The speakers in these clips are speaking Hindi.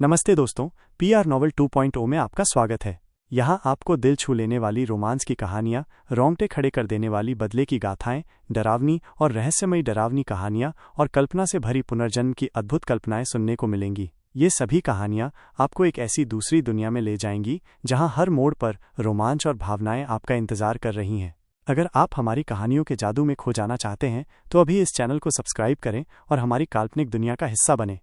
नमस्ते दोस्तों, पीआर नॉवल 2.0 में आपका स्वागत है। यहाँ आपको दिल छू लेने वाली रोमांस की कहानियाँ, रोंगटे खड़े कर देने वाली बदले की गाथाएं, डरावनी और रहस्यमयी डरावनी कहानियाँ और कल्पना से भरी पुनर्जन्म की अद्भुत कल्पनाएं सुनने को मिलेंगी। ये सभी कहानियाँ आपको एक ऐसी दूसरी दुनिया में ले जाएंगी जहाँ हर मोड़ पर रोमांच और भावनाएं आपका इंतजार कर रही हैं। अगर आप हमारी कहानियों के जादू में खो जाना चाहते हैं तो अभी इस चैनल को सब्सक्राइब करें और हमारी काल्पनिक दुनिया का हिस्सा बने।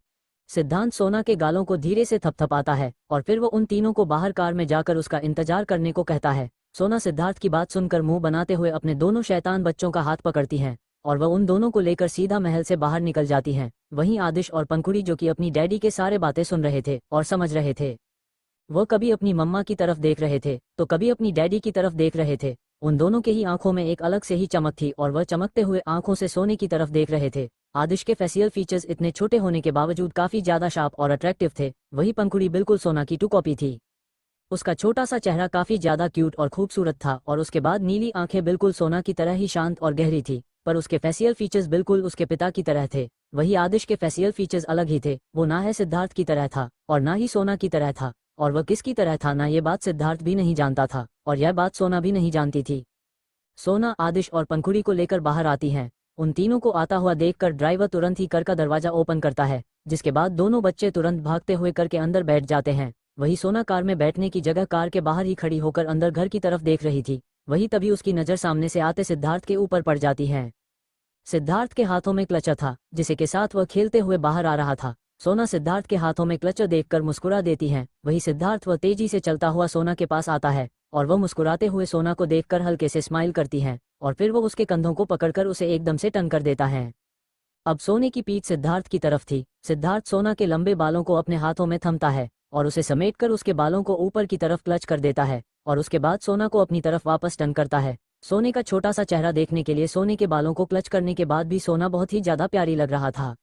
सिद्धांत सोना के गालों को धीरे से थपथपाता है और फिर वो उन तीनों को बाहर कार में जाकर उसका इंतजार करने को कहता है। सोना सिद्धार्थ की बात सुनकर मुंह बनाते हुए अपने दोनों शैतान बच्चों का हाथ पकड़ती हैं और वह उन दोनों को लेकर सीधा महल से बाहर निकल जाती हैं। वहीं आदिश और पंखुड़ी, जो कि अपनी डैडी के सारे बातें सुन रहे थे और समझ रहे थे, वो कभी अपनी मम्मा की तरफ देख रहे थे तो कभी अपनी डैडी की तरफ देख रहे थे। उन दोनों के ही आंखों में एक अलग से ही चमक थी और वह चमकते हुए आंखों से सोने की तरफ देख रहे थे। आदिश के फेशियल फीचर्स इतने छोटे होने के बावजूद काफी ज्यादा शार्प और अट्रैक्टिव थे। वही पंखुड़ी बिल्कुल सोना की टू कॉपी थी। उसका छोटा सा चेहरा काफी ज्यादा क्यूट और खूबसूरत था और उसके बाद नीली आंखें बिल्कुल सोना की तरह ही शांत और गहरी थी, पर उसके फेशियल फीचर्स बिल्कुल उसके पिता की तरह थे। वही आदिश के फेशियल फीचर्स अलग ही थे। वो ना है सिद्धार्थ की तरह था और ना ही सोना की तरह था, और वह किसकी तरह था ना ये बात सिद्धार्थ भी नहीं जानता था और यह बात सोना भी नहीं जानती थी। सोना आदिश और पंखुड़ी को लेकर बाहर आती हैं। उन तीनों को आता हुआ देखकर ड्राइवर तुरंत ही कर का दरवाजा ओपन करता है, जिसके बाद दोनों बच्चे तुरंत भागते हुए कर के अंदर बैठ जाते हैं। वही सोना कार में बैठने की जगह कार के बाहर ही खड़ी होकर अंदर घर की तरफ देख रही थी। वही तभी उसकी नजर सामने से आते सिद्धार्थ के ऊपर पड़ जाती है। सिद्धार्थ के हाथों में क्लचर था, जिसे के साथ वह खेलते हुए बाहर आ रहा था। सोना सिद्धार्थ के हाथों में क्लचर देखकर मुस्कुरा देती है। वही सिद्धार्थ वह तेजी से चलता हुआ सोना के पास आता है और वह मुस्कुराते हुए सोना को देखकर हल्के से स्माइल करती है और फिर वो उसके कंधों को पकड़कर उसे एकदम से टन कर देता है। अब सोने की पीठ सिद्धार्थ की तरफ थी। सिद्धार्थ सोना के लंबे बालों को अपने हाथों में थमता है और उसे समेटकर उसके बालों को ऊपर की तरफ क्लच कर देता है और उसके बाद सोना को अपनी तरफ वापस टन करता है। सोने का छोटा सा चेहरा देखने के लिए सोने के बालों को क्लच करने के बाद भी सोना बहुत ही ज्यादा प्यारी लग रहा था।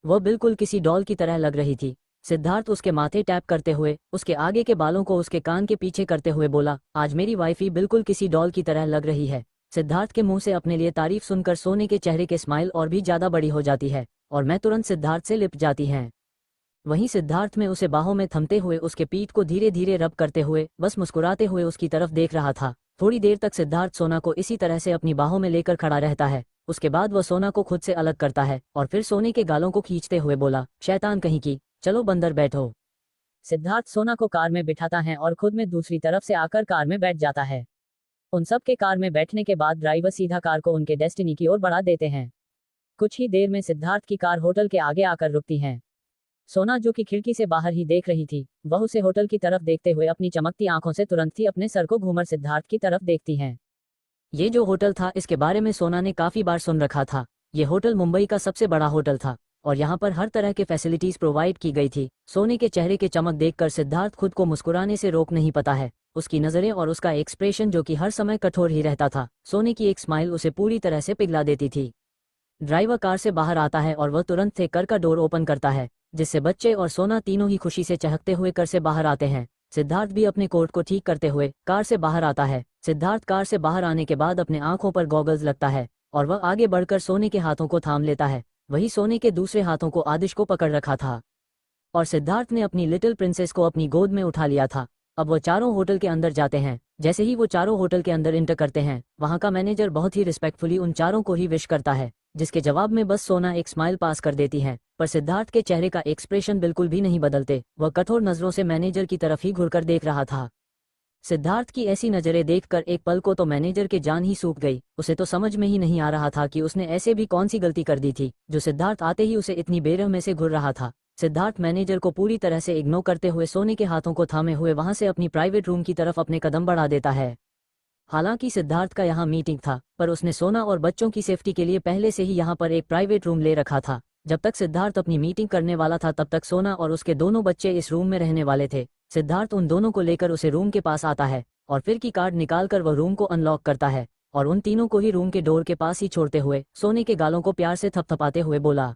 वह बिल्कुल किसी डॉल की तरह लग रही थी। सिद्धार्थ उसके माथे टैप करते हुए उसके आगे के बालों को उसके कान के पीछे करते हुए बोला, आज मेरी वाइफी बिल्कुल किसी डॉल की तरह लग रही है। सिद्धार्थ के मुंह से अपने लिए तारीफ सुनकर सोने के चेहरे के स्माइल और भी ज्यादा बड़ी हो जाती है और मैं तुरंत सिद्धार्थ से लिपट जाती हैं। वहीं सिद्धार्थ में उसे बाहों में थमते हुए उसके पीठ को धीरे धीरे रब करते हुए बस मुस्कुराते हुए उसकी तरफ देख रहा था। थोड़ी देर तक सिद्धार्थ सोना को इसी तरह से अपनी बाहों में लेकर खड़ा रहता है। उसके बाद वह सोना को खुद से अलग करता है और फिर सोने के गालों को खींचते हुए बोला, शैतान कहीं की, चलो बंदर बैठो। सिद्धार्थ सोना को कार में बिठाता है और खुद में दूसरी तरफ से आकर कार में बैठ जाता है। उन सब के कार में बैठने के बाद ड्राइवर सीधा कार को उनके डेस्टिनी की ओर बढ़ा देते हैं। कुछ ही देर में सिद्धार्थ की कार होटल के आगे आकर रुकती है। सोना, जो कि खिड़की से बाहर ही देख रही थी, वह उसे होटल की तरफ देखते हुए अपनी चमकती आंखों से तुरंत ही अपने सर को घूमर सिद्धार्थ की तरफ देखती हैं। ये जो होटल था इसके बारे में सोना ने काफी बार सुन रखा था। ये होटल मुंबई का सबसे बड़ा होटल था और यहाँ पर हर तरह के फैसिलिटीज प्रोवाइड की गई थी। सोने के चेहरे के चमक देखकर सिद्धार्थ खुद को मुस्कुराने से रोक नहीं पाता है। उसकी नजरें और उसका एक्सप्रेशन, जो कि हर समय कठोर ही रहता था, सोने की एक स्माइल उसे पूरी तरह से पिघला देती थी। ड्राइवर कार से बाहर आता है और वह तुरंत से कर का डोर ओपन करता है, जिससे बच्चे और सोना तीनों ही खुशी से चहकते हुए कर से बाहर आते हैं। सिद्धार्थ भी अपने कोट को ठीक करते हुए कार से बाहर आता है। सिद्धार्थ कार से बाहर आने के बाद अपने आंखों पर गॉगल्स लगता है और वह आगे बढ़कर सोने के हाथों को थाम लेता है। वही सोने के दूसरे हाथों को आदिश को पकड़ रखा था और सिद्धार्थ ने अपनी लिटिल प्रिंसेस को अपनी गोद में उठा लिया था। अब वो चारों होटल के अंदर जाते हैं। जैसे ही वो चारों होटल के अंदर इंटर करते हैं, वहां का मैनेजर बहुत ही रिस्पेक्टफुली उन चारों को ही विश करता है, जिसके जवाब में बस सोना एक स्माइल पास कर देती है। पर सिद्धार्थ के चेहरे का एक्सप्रेशन बिल्कुल भी नहीं बदलते। वह कठोर नजरों से मैनेजर की तरफ ही घुरकर देख रहा था। सिद्धार्थ की ऐसी नजरें देखकर एक पल को तो मैनेजर के जान ही सूख गई। उसे तो समझ में ही नहीं आ रहा था कि उसने ऐसे भी कौन सी गलती कर दी थी जो सिद्धार्थ आते ही उसे इतनी बेरहमी से घूर रहा था। सिद्धार्थ मैनेजर को पूरी तरह से इग्नोर करते हुए सोने के हाथों को थामे हुए वहां से अपनी प्राइवेट रूम की तरफ अपने कदम बढ़ा देता है। हालांकि सिद्धार्थ का यहाँ मीटिंग था, पर उसने सोना और बच्चों की सेफ्टी के लिए पहले से ही यहाँ पर एक प्राइवेट रूम ले रखा था। जब तक सिद्धार्थ अपनी मीटिंग करने वाला था तब तक सोना और उसके दोनों बच्चे इस रूम में रहने वाले थे। सिद्धार्थ उन दोनों को लेकर उसे रूम के पास आता है और फिर की कार्ड निकालकर वह रूम को अनलॉक करता है और उन तीनों को ही रूम के डोर के पास ही छोड़ते हुए सोने के गालों को प्यार से थपथपाते हुए बोला,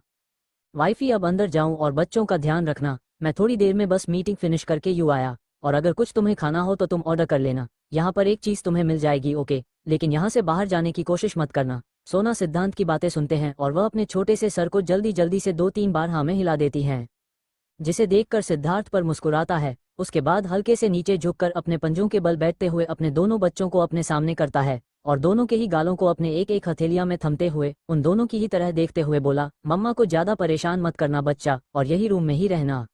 वाइफी अब अंदर जाऊं और बच्चों का ध्यान रखना। मैं थोड़ी देर में बस मीटिंग फिनिश करके यूं आया और अगर कुछ तुम्हें खाना हो तो तुम ऑर्डर कर लेना। यहाँ पर एक चीज तुम्हें मिल जाएगी, ओके? लेकिन यहाँ से बाहर जाने की कोशिश मत करना। सोना सिद्धांत की बातें सुनते हैं और वह अपने छोटे से सर को जल्दी जल्दी से 2-3 बार हाँ में हिला देती हैं। जिसे देखकर सिद्धार्थ पर मुस्कुराता है। उसके बाद हल्के से नीचे झुककर अपने पंजों के बल बैठते हुए अपने दोनों बच्चों को अपने सामने करता है और दोनों के ही गालों को अपने एक एक हथेलियां में थमते हुए उन दोनों की ही तरह देखते हुए बोला, मम्मा को ज्यादा परेशान मत करना बच्चा, और यही रूम में ही रहना,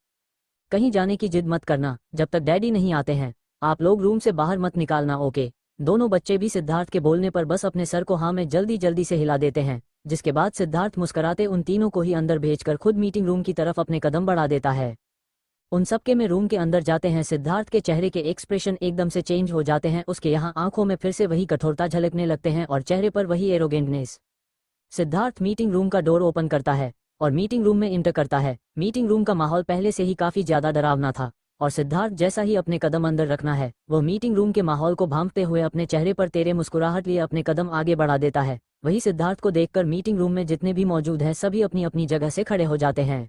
कहीं जाने की जिद मत करना जब तक डैडी नहीं आते हैं। आप लोग रूम से बाहर मत निकालना, ओके। दोनों बच्चे भी सिद्धार्थ के बोलने पर बस अपने सर को हाँ में जल्दी जल्दी से हिला देते हैं, जिसके बाद सिद्धार्थ मुस्कुराते उन तीनों को ही अंदर भेजकर खुद मीटिंग रूम की तरफ अपने कदम बढ़ा देता है। उन सबके में रूम के अंदर जाते हैं। सिद्धार्थ के चेहरे के एक्सप्रेशन एकदम से चेंज हो जाते हैं। उसके यहाँ आंखों में फिर से वही कठोरता झलकने लगते हैं और चेहरे पर वही एरोगेंटनेस। सिद्धार्थ मीटिंग रूम का डोर ओपन करता है और मीटिंग रूम में इंटर करता है। मीटिंग रूम का माहौल पहले से ही काफी ज्यादा डरावना था और सिद्धार्थ जैसा ही अपने कदम अंदर रखना है, वो मीटिंग रूम के माहौल को भांपते हुए अपने चेहरे पर तेरे मुस्कुराहट लिए अपने कदम आगे बढ़ा देता है। वही सिद्धार्थ को देखकर मीटिंग रूम में जितने भी मौजूद हैं सभी अपनी अपनी जगह से खड़े हो जाते हैं,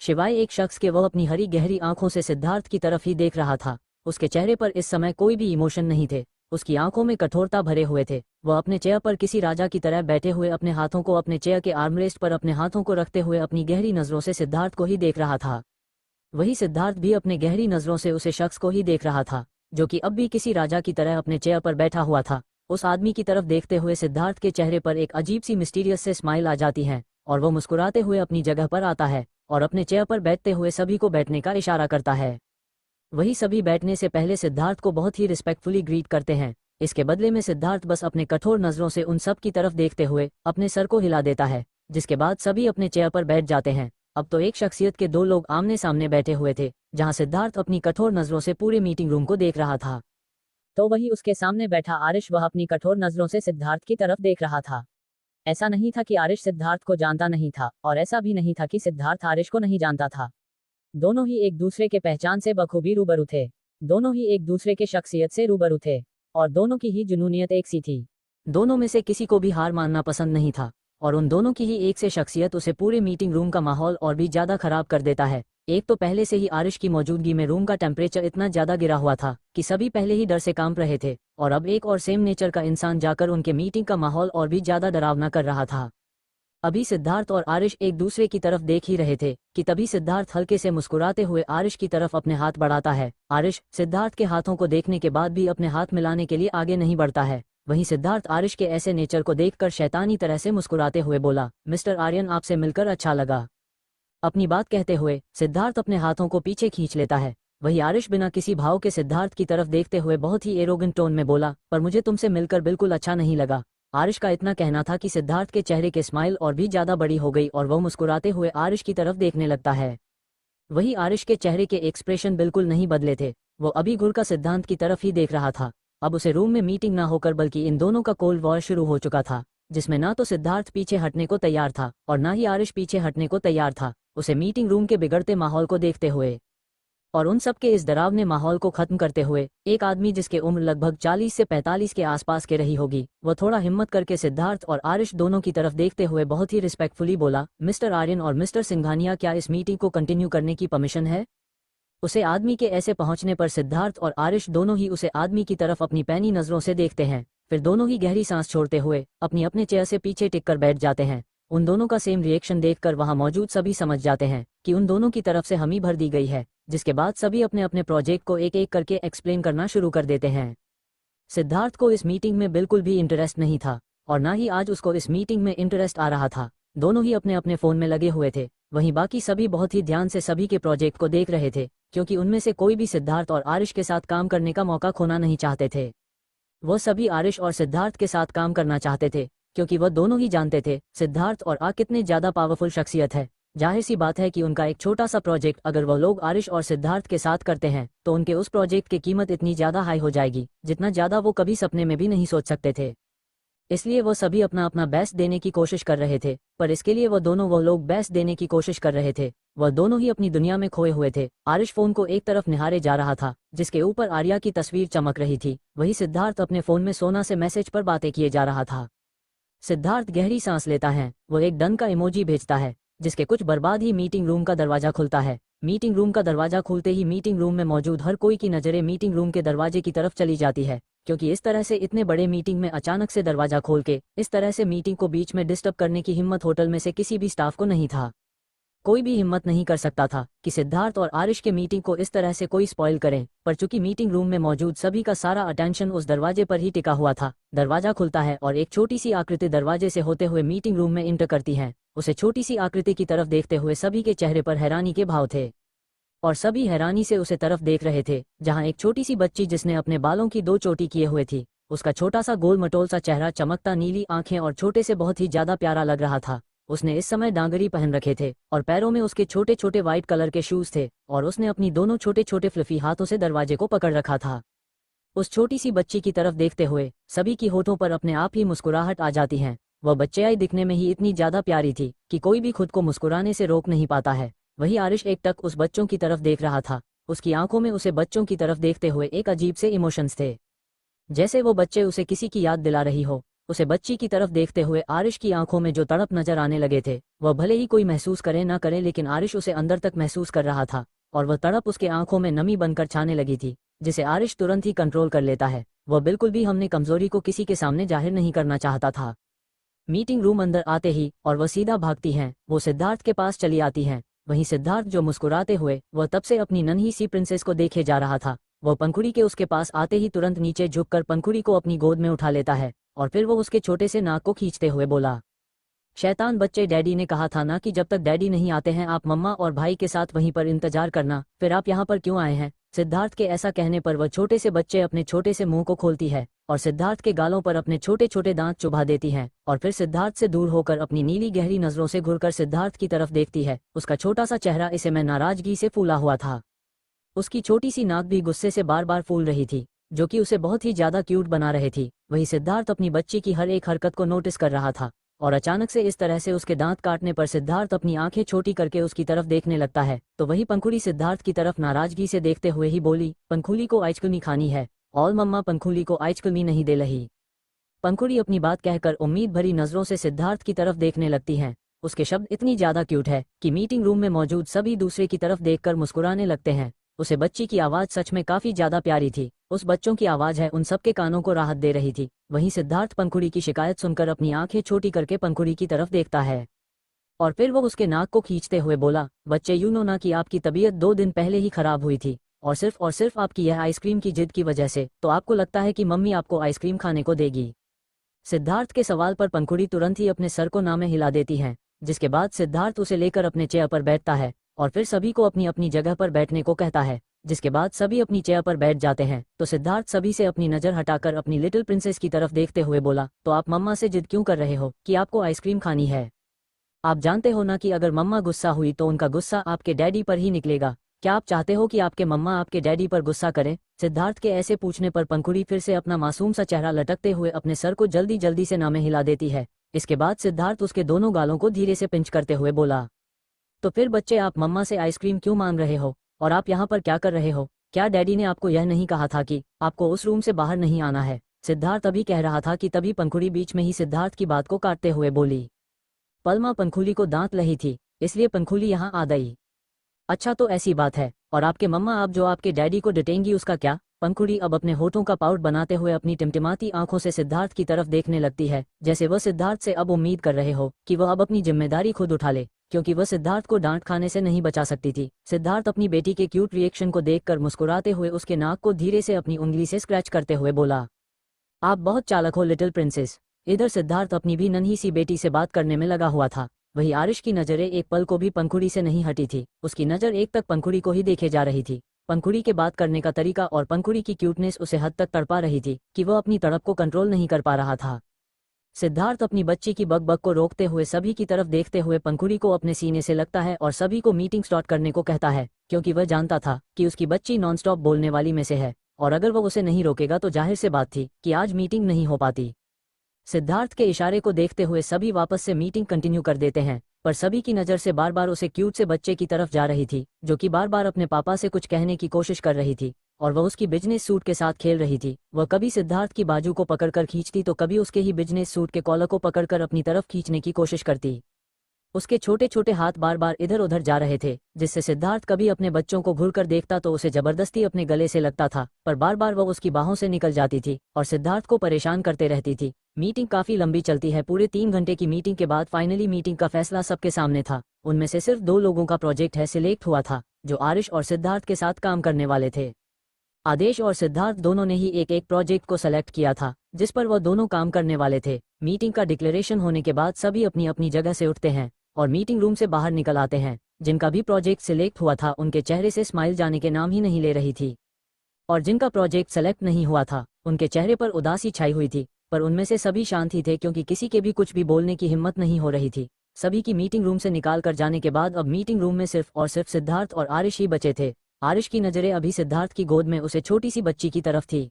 शिवाय एक शख्स के। वह अपनी हरी गहरी आंखों से सिद्धार्थ की तरफ ही देख रहा था। उसके चेहरे पर इस समय कोई भी इमोशन नहीं थे, उसकी आंखों में कठोरता भरे हुए थे। वह अपने चेयर पर किसी राजा की तरह बैठे हुए अपने हाथों को अपने चेयर के आर्मरेस्ट पर अपने हाथों को रखते हुए अपनी गहरी नजरों से सिद्धार्थ को ही देख रहा था। वही सिद्धार्थ भी अपने गहरी नजरों से उसे शख्स को ही देख रहा था जो कि अब भी किसी राजा की तरह अपने चेयर पर बैठा हुआ था। उस आदमी की तरफ देखते हुए सिद्धार्थ के चेहरे पर एक अजीब सी मिस्टीरियस से स्माइल आ जाती है और वो मुस्कुराते हुए अपनी जगह पर आता है और अपने चेयर पर बैठते हुए सभी को बैठने का इशारा करता है। वही सभी बैठने से पहले सिद्धार्थ को बहुत ही रिस्पेक्टफुली ग्रीट करते हैं। इसके बदले में सिद्धार्थ बस अपने कठोर नजरों से उन सब की तरफ देखते हुए अपने सर को हिला देता है, जिसके बाद सभी अपने चेयर पर बैठ जाते हैं। अब तो एक शख्सियत के दो लोग आमने सामने बैठे हुए थे, जहां सिद्धार्थ अपनी कठोर नजरों से पूरे मीटिंग रूम को देख रहा था, तो वही उसके सामने बैठा आरिश, वह अपनी कठोर नजरों से सिद्धार्थ की तरफ देख रहा था। ऐसा नहीं था कि आरिश सिद्धार्थ को जानता नहीं था और ऐसा भी नहीं था कि सिद्धार्थ आरिश को नहीं जानता था। दोनों ही एक दूसरे के पहचान से बखूबी रूबरू थे, दोनों ही एक दूसरे के शख्सियत से रूबरू थे और दोनों की ही जुनूनियत एक सी थी। दोनों में से किसी को भी हार मानना पसंद नहीं था और उन दोनों की ही एक से शख्सियत उसे पूरे मीटिंग रूम का माहौल और भी ज्यादा खराब कर देता है। एक तो पहले से ही आरिश की मौजूदगी में रूम का टेम्परेचर इतना ज्यादा गिरा हुआ था कि सभी पहले ही डर से कांप रहे थे और अब एक और सेम नेचर का इंसान जाकर उनके मीटिंग का माहौल और भी ज्यादा डरावना कर रहा था। अभी सिद्धार्थ और आरिश एक दूसरे की तरफ देख ही रहे थे कि तभी सिद्धार्थ हल्के से मुस्कुराते हुए आरिश की तरफ अपने हाथ बढ़ाता है। आरिश सिद्धार्थ के हाथों को देखने के बाद भी अपने हाथ मिलाने के लिए आगे नहीं बढ़ता है। वहीं सिद्धार्थ आरिश के ऐसे नेचर को देखकर शैतानी तरह से मुस्कुराते हुए बोला, मिस्टर आर्यन, आपसे मिलकर अच्छा लगा। अपनी बात कहते हुए सिद्धार्थ अपने हाथों को पीछे खींच लेता है। वही आरिश बिना किसी भाव के सिद्धार्थ की तरफ देखते हुए बहुत ही एरोगेंट टोन में बोला, पर मुझे तुमसे मिलकर बिल्कुल अच्छा नहीं लगा। आरिश का इतना कहना था कि सिद्धार्थ के चेहरे के स्माइल और भी ज्यादा बड़ी हो गई और वह मुस्कुराते हुए आरिश की तरफ देखने लगता है। वही आरिश के चेहरे के एक्सप्रेशन बिल्कुल नहीं बदले थे, वो अभी घुरकर सिद्धांत की तरफ ही देख रहा था। अब उसे रूम में मीटिंग ना होकर बल्कि इन दोनों का कोल्ड वॉर शुरू हो चुका था, जिसमें ना तो सिद्धार्थ पीछे हटने को तैयार था और ना ही आरिश पीछे हटने को तैयार था। उसे मीटिंग रूम के बिगड़ते माहौल को देखते हुए और उन सब के इस डरावने माहौल को खत्म करते हुए एक आदमी जिसके उम्र लगभग 40 से 45 के आसपास के रही होगी, वह थोड़ा हिम्मत करके सिद्धार्थ और आरिश दोनों की तरफ देखते हुए बहुत ही रिस्पेक्टफुली बोला, मिस्टर आर्यन और मिस्टर सिंघानिया, क्या इस मीटिंग को कंटिन्यू करने की परमिशन है? उसे आदमी के ऐसे पहुंचने पर सिद्धार्थ और आरिश दोनों ही उसे आदमी की तरफ अपनी पैनी नजरों से देखते हैं, फिर दोनों ही गहरी सांस छोड़ते हुए अपनी अपने चेयर से पीछे टिक कर बैठ जाते हैं। उन दोनों का सेम रिएक्शन देखकर वहां मौजूद सभी समझ जाते हैं कि उन दोनों की तरफ से हमी भर दी गई है, जिसके बाद सभी अपने अपने प्रोजेक्ट को एक एक करके एक्सप्लेन करना शुरू कर देते हैं। सिद्धार्थ को इस मीटिंग में बिल्कुल भी इंटरेस्ट नहीं था और ना ही आज उसको इस मीटिंग में इंटरेस्ट आ रहा था। दोनों ही अपने अपने फोन में लगे हुए थे, वहीं बाकी सभी बहुत ही ध्यान से सभी के प्रोजेक्ट को देख रहे थे, क्योंकि उनमें से कोई भी सिद्धार्थ और आरिश के साथ काम करने का मौका खोना नहीं चाहते थे। वह सभी आरिश और सिद्धार्थ के साथ काम करना चाहते थे, क्योंकि वह दोनों ही जानते थे सिद्धार्थ और आ कितने ज्यादा पावरफुल शख्सियत है। जाहिर सी बात है कि उनका एक छोटा सा प्रोजेक्ट अगर वह लोग आरिश और सिद्धार्थ के साथ करते हैं तो उनके उस प्रोजेक्ट की कीमत इतनी ज्यादा हाई हो जाएगी जितना ज्यादा वो कभी सपने में भी नहीं सोच सकते थे। इसलिए वो सभी अपना अपना बेस्ट देने की कोशिश कर रहे थे, पर इसके लिए वो लोग बेस्ट देने की कोशिश कर रहे थे। वह दोनों ही अपनी दुनिया में खोए हुए थे। आरिश फोन को एक तरफ निहारे जा रहा था जिसके ऊपर आर्या की तस्वीर चमक रही थी, वही सिद्धार्थ अपने फोन में सोना से मैसेज पर बातें किए जा रहा था। सिद्धार्थ गहरी सांस लेता है, वो एक डन का इमोजी भेजता है, जिसके कुछ बर्बाद ही मीटिंग रूम का दरवाजा खुलता है। मीटिंग रूम का दरवाजा खुलते ही मीटिंग रूम में मौजूद हर कोई की नजरें मीटिंग रूम के दरवाजे की तरफ चली जाती है, क्योंकि इस तरह से इतने बड़े मीटिंग में अचानक से दरवाजा खोल के इस तरह से मीटिंग को बीच में डिस्टर्ब करने की हिम्मत होटल में से किसी भी स्टाफ को नहीं था। कोई भी हिम्मत नहीं कर सकता था कि सिद्धार्थ और आरिश के मीटिंग को इस तरह से कोई स्पॉइल करें, पर चूंकि मीटिंग रूम में मौजूद सभी का सारा अटेंशन उस दरवाजे पर ही टिका हुआ था, दरवाजा खुलता है और एक छोटी सी आकृति दरवाजे से होते हुए मीटिंग रूम में इंटर करती है। उसे छोटी सी आकृति की तरफ देखते हुए सभी के चेहरे पर हैरानी के भाव थे और सभी हैरानी से उसे तरफ देख रहे थे, जहां एक छोटी सी बच्ची जिसने अपने बालों की 2 चोटी किए हुए थी, उसका छोटा सा गोल मटोल सा चेहरा, चमकता नीली आंखें और छोटे से बहुत ही ज्यादा प्यारा लग रहा था। उसने इस समय डांगरी पहन रखे थे और पैरों में उसके छोटे छोटे व्हाइट कलर के शूज थे और उसने अपनी दोनों छोटे छोटे फ्लफी हाथों से दरवाजे को पकड़ रखा था। उस छोटी सी बच्ची की तरफ देखते हुए सभी की होठों पर अपने आप ही मुस्कुराहट आ जाती है। वह बच्चियाई दिखने में ही इतनी ज्यादा प्यारी थी कि कोई भी खुद को मुस्कुराने से रोक नहीं पाता है। वही आरिश एकटक उस बच्चों की तरफ देख रहा था। उसकी आंखों में उसे बच्चों की तरफ देखते हुए एक अजीब से इमोशंस थे, जैसे वो बच्चे उसे किसी की याद दिला रही हो। उसे बच्ची की तरफ देखते हुए आरिश की आंखों में जो तड़प नजर आने लगे थे, वह भले ही कोई महसूस करे ना करे, लेकिन आरिश उसे अंदर तक महसूस कर रहा था और वह तड़प उसके आंखों में नमी बनकर छाने लगी थी, जिसे आरिश तुरंत ही कंट्रोल कर लेता है। वह बिल्कुल भी हमने कमजोरी को किसी के सामने जाहिर नहीं करना चाहता था। मीटिंग रूम अंदर आते ही और वह सीधा भागती हैं, वो सिद्धार्थ के पास चली आती हैं। वहीं सिद्धार्थ जो मुस्कुराते हुए वह तब से अपनी नन्ही सी प्रिंसेस को देखे जा रहा था, वह पंखुड़ी के उसके पास आते ही तुरंत नीचे झुककर पंखुड़ी को अपनी गोद में उठा लेता है और फिर वो उसके छोटे से नाक को खींचते हुए बोला, शैतान बच्चे, डैडी ने कहा था ना कि जब तक डैडी नहीं आते हैं आप मम्मा और भाई के साथ वहीं पर इंतजार करना, फिर आप यहाँ पर क्यों आए हैं? सिद्धार्थ के ऐसा कहने पर वह छोटे से बच्चे अपने छोटे से मुंह को खोलती है और सिद्धार्थ के गालों पर अपने छोटे छोटे दांत चुभा देती है और फिर सिद्धार्थ से दूर होकर अपनी नीली गहरी नजरों से घुरकर सिद्धार्थ की तरफ देखती है। उसका छोटा सा चेहरा इसे में नाराजगी से फूला हुआ था। उसकी छोटी सी नाक भी गुस्से से बार बार फूल रही थी, जो कि उसे बहुत ही ज्यादा क्यूट बना रही थी। वही सिद्धार्थ अपनी बच्ची की हर एक हरकत को नोटिस कर रहा था और अचानक से इस तरह से उसके दांत काटने पर सिद्धार्थ अपनी आंखें छोटी करके उसकी तरफ देखने लगता है। तो वही पंखुड़ी सिद्धार्थ की तरफ नाराजगी से देखते हुए ही बोली, पंखुली को आइसक्रीम खानी है? ऑल मम्मा पंखुली को आइसक्रीम नहीं दे रही। पंखुड़ी अपनी बात कहकर उम्मीद भरी नजरों से सिद्धार्थ की तरफ देखने लगती हैं। उसके शब्द इतनी ज्यादा क्यूट है कि मीटिंग रूम में मौजूद सभी दूसरे की तरफ देखकर मुस्कुराने लगते हैं। उसे बच्ची की आवाज सच में काफी ज्यादा प्यारी थी। उस बच्चों की आवाज है उन सबके कानों को राहत दे रही थी। वहीं सिद्धार्थ पंखुड़ी की शिकायत सुनकर अपनी आंखें छोटी करके पंखुड़ी की तरफ देखता है और फिर वो उसके नाक को खींचते हुए बोला, बच्चे यू नो ना कि आपकी तबीयत 2 दिन पहले ही खराब हुई थी और सिर्फ आपकी यह आइसक्रीम की जिद की वजह से, तो आपको लगता है कि मम्मी आपको आइसक्रीम खाने को देगी? सिद्धार्थ के सवाल पर पंखुड़ी तुरंत ही अपने सर को ना में हिला देती है, जिसके बाद सिद्धार्थ उसे लेकर अपने चेयर पर बैठता है और फिर सभी को अपनी अपनी जगह पर बैठने को कहता है। जिसके बाद सभी अपनी चेयर पर बैठ जाते हैं तो सिद्धार्थ सभी से अपनी नजर हटाकर अपनी लिटिल प्रिंसेस की तरफ देखते हुए बोला, तो आप मम्मा से जिद क्यों कर रहे हो कि आपको आइसक्रीम खानी है? आप जानते हो ना कि अगर मम्मा गुस्सा हुई तो उनका गुस्सा आपके डैडी पर ही निकलेगा। क्या आप चाहते हो कि आपके मम्मा आपके डैडी पर गुस्सा करें? सिद्धार्थ के ऐसे पूछने पर पंखुड़ी फिर से अपना मासूम सा चेहरा लटकते हुए अपने सर को जल्दी जल्दी से नामे हिला देती है। इसके बाद सिद्धार्थ उसके दोनों गालों को धीरे से पिंच करते हुए बोला, तो फिर बच्चे आप मम्मा से आइसक्रीम क्यों मांग रहे हो और आप यहाँ पर क्या कर रहे हो? क्या डैडी ने आपको यह नहीं कहा था कि आपको उस रूम से बाहर नहीं आना है? सिद्धार्थ अभी कह रहा था कि तभी पंखुड़ी बीच में ही सिद्धार्थ की बात को काटते हुए बोली, पलमा पंखुली को दांत लही थी इसलिए पंखुली यहाँ आ गई। अच्छा तो ऐसी बात है, और आपके मम्मा आप जो आपके डैडी को डटेंगी उसका क्या? पंखुड़ी अब अपने होठों का पाउडर बनाते हुए अपनी टिमटिमाती आंखों से सिद्धार्थ की तरफ देखने लगती है, जैसे वह सिद्धार्थ से अब उम्मीद कर रहे हो कि वह अब अपनी जिम्मेदारी खुद उठा ले, क्योंकि वह सिद्धार्थ को डांट खाने से नहीं बचा सकती थी। सिद्धार्थ अपनी बेटी के क्यूट रिएक्शन को देखकर मुस्कुराते हुए उसके नाक को धीरे से अपनी उंगली से स्क्रैच करते हुए बोला, आप बहुत चालक हो लिटिल प्रिंसेस। इधर सिद्धार्थ अपनी भी नन्ही सी बेटी से बात करने में लगा हुआ था। वही आरिश की नजरें एक पल को भी पंखुड़ी से नहीं हटी थी। उसकी नजर एक तक पंखुड़ी को ही देखे जा रही थी। पंखुड़ी के बात करने का तरीका और पंखुड़ी की क्यूटनेस उसे हद तक तड़पा रही थी कि वह अपनी तड़प को कंट्रोल नहीं कर पा रहा था। सिद्धार्थ अपनी बच्ची की बक को रोकते हुए सभी की तरफ देखते हुए पंखुड़ी को अपने सीने से लगता है और सभी को मीटिंग स्टार्ट करने को कहता है, क्योंकि वह जानता था कि उसकी बच्ची नॉनस्टॉप बोलने वाली में से है और अगर वह उसे नहीं रोकेगा तो जाहिर से बात थी कि आज मीटिंग नहीं हो पाती। सिद्धार्थ के इशारे को देखते हुए सभी वापस से मीटिंग कंटिन्यू कर देते हैं, पर सभी की नज़र से बार बार उसे क्यूट से बच्चे की तरफ जा रही थी, जो कि बार बार अपने पापा से कुछ कहने की कोशिश कर रही थी और वह उसकी बिजनेस सूट के साथ खेल रही थी। वह कभी सिद्धार्थ की बाजू को पकड़कर खींचती तो कभी उसके ही बिजनेस सूट के कॉलर को पकड़कर अपनी तरफ खींचने की कोशिश करती। उसके छोटे छोटे हाथ बार बार इधर उधर जा रहे थे, जिससे सिद्धार्थ कभी अपने बच्चों को घूरकर देखता तो उसे जबरदस्ती अपने गले से लगता था, पर बार बार वह उसकी बाहों से निकल जाती थी और सिद्धार्थ को परेशान करते रहती थी। मीटिंग काफी लंबी चलती है। पूरे 3 घंटे की मीटिंग के बाद फाइनली मीटिंग का फैसला सबके सामने था। उनमें से सिर्फ 2 लोगों का प्रोजेक्ट है सिलेक्ट हुआ था, जो आरिश और सिद्धार्थ के साथ काम करने वाले थे। आदेश और सिद्धार्थ दोनों ने ही एक एक प्रोजेक्ट को सेलेक्ट किया था, जिस पर वह दोनों काम करने वाले थे। मीटिंग का डिक्लेरेशन होने के बाद सभी अपनी अपनी जगह से उठते हैं और मीटिंग रूम से बाहर निकल आते हैं। जिनका भी प्रोजेक्ट सिलेक्ट हुआ था उनके चेहरे से स्माइल जाने के नाम ही नहीं ले रही थी, और जिनका प्रोजेक्ट सेलेक्ट नहीं हुआ था उनके चेहरे पर उदासी छाई हुई थी। पर उनमें से सभी शांत ही थे, क्योंकि किसी के भी कुछ भी बोलने की हिम्मत नहीं हो रही थी। सभी की मीटिंग रूम से निकाल कर जाने के बाद अब मीटिंग रूम में सिर्फ और सिर्फ सिद्धार्थ और आरिश ही बचे थे। आरिश की नज़रें अभी सिद्धार्थ की गोद में उसे छोटी सी बच्ची की तरफ थी।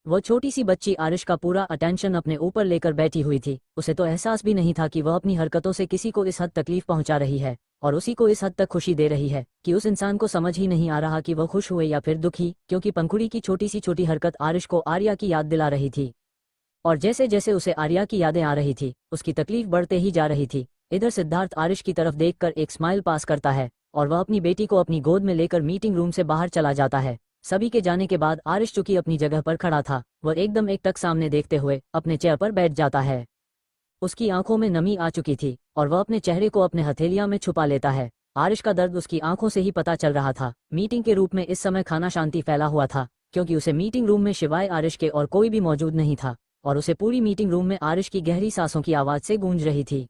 वो छोटी सी बच्ची आरिश का पूरा अटेंशन अपने ऊपर लेकर बैठी हुई थी। उसे तो एहसास भी नहीं था कि वह अपनी हरकतों से किसी को इस हद तकलीफ पहुंचा रही है और उसी को इस हद तक खुशी दे रही है कि उस इंसान को समझ ही नहीं आ रहा कि वह खुश हुए या फिर दुखी, क्योंकि पंखुड़ी की छोटी हरकत आरिश को आर्या की याद दिला रही थी। और जैसे जैसे उसे आर्या की यादें आ रही थी उसकी तकलीफ बढ़ते ही जा रही थी। इधर सिद्धार्थ आरिश की तरफ देखकर एक स्माइल पास करता है और वह अपनी बेटी को अपनी गोद में लेकर मीटिंग रूम से बाहर चला जाता है। सभी के जाने के बाद आरिश चुकी अपनी जगह पर खड़ा था, वह एकदम एकटक सामने देखते हुए अपने चेयर पर बैठ जाता है। उसकी आंखों में नमी आ चुकी थी और वह अपने चेहरे को अपने हथेलियां में छुपा लेता है। आरिश का दर्द उसकी आंखों से ही पता चल रहा था। मीटिंग के रूप में इस समय खाना शांति फैला हुआ था, क्योंकि उसे मीटिंग रूम में सिवाय आरिश के और कोई भी मौजूद नहीं था और उसे पूरी मीटिंग रूम में आरिश की गहरी सांसों की आवाज से गूंज रही थी।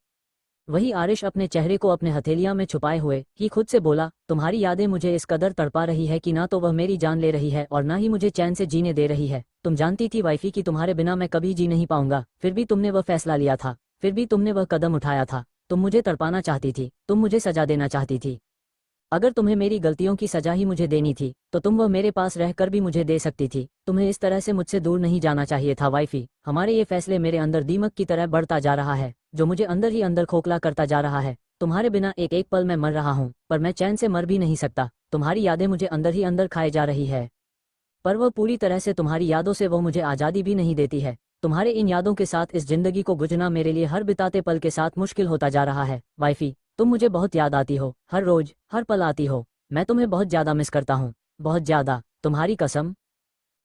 वही आरिश अपने चेहरे को अपने हथेलियां में छुपाए हुए ही खुद से बोला, तुम्हारी यादें मुझे इस कदर तड़पा रही है कि ना तो वह मेरी जान ले रही है और ना ही मुझे चैन से जीने दे रही है। तुम जानती थी वाइफी कि तुम्हारे बिना मैं कभी जी नहीं पाऊंगा, फिर भी तुमने वह फैसला लिया था, फिर भी तुमने वह कदम उठाया था। तुम मुझे तड़पाना चाहती थी, तुम मुझे सजा देना चाहती थी। अगर तुम्हें मेरी गलतियों की सजा ही मुझे देनी थी तो तुम वह मेरे पास रहकर भी मुझे दे सकती थी। तुम्हें इस तरह से मुझसे दूर नहीं जाना चाहिए था वाइफी। हमारे ये फैसले मेरे अंदर दीमक की तरह बढ़ता जा रहा है, जो मुझे अंदर ही अंदर खोखला करता जा रहा है। तुम्हारे बिना एक एक पल मैं मर रहा हूँ, पर मैं चैन से मर भी नहीं सकता। तुम्हारी यादें मुझे अंदर ही अंदर खाए जा रही है, पर वह पूरी तरह से तुम्हारी यादों से वो मुझे आज़ादी भी नहीं देती है। तुम्हारे इन यादों के साथ इस जिंदगी को गुजरना मेरे लिए हर बिताते पल के साथ मुश्किल होता जा रहा है। वाइफी, तुम मुझे बहुत याद आती हो, हर रोज हर पल आती हो। मैं तुम्हें बहुत ज्यादा मिस करता हूँ, बहुत ज्यादा, तुम्हारी कसम।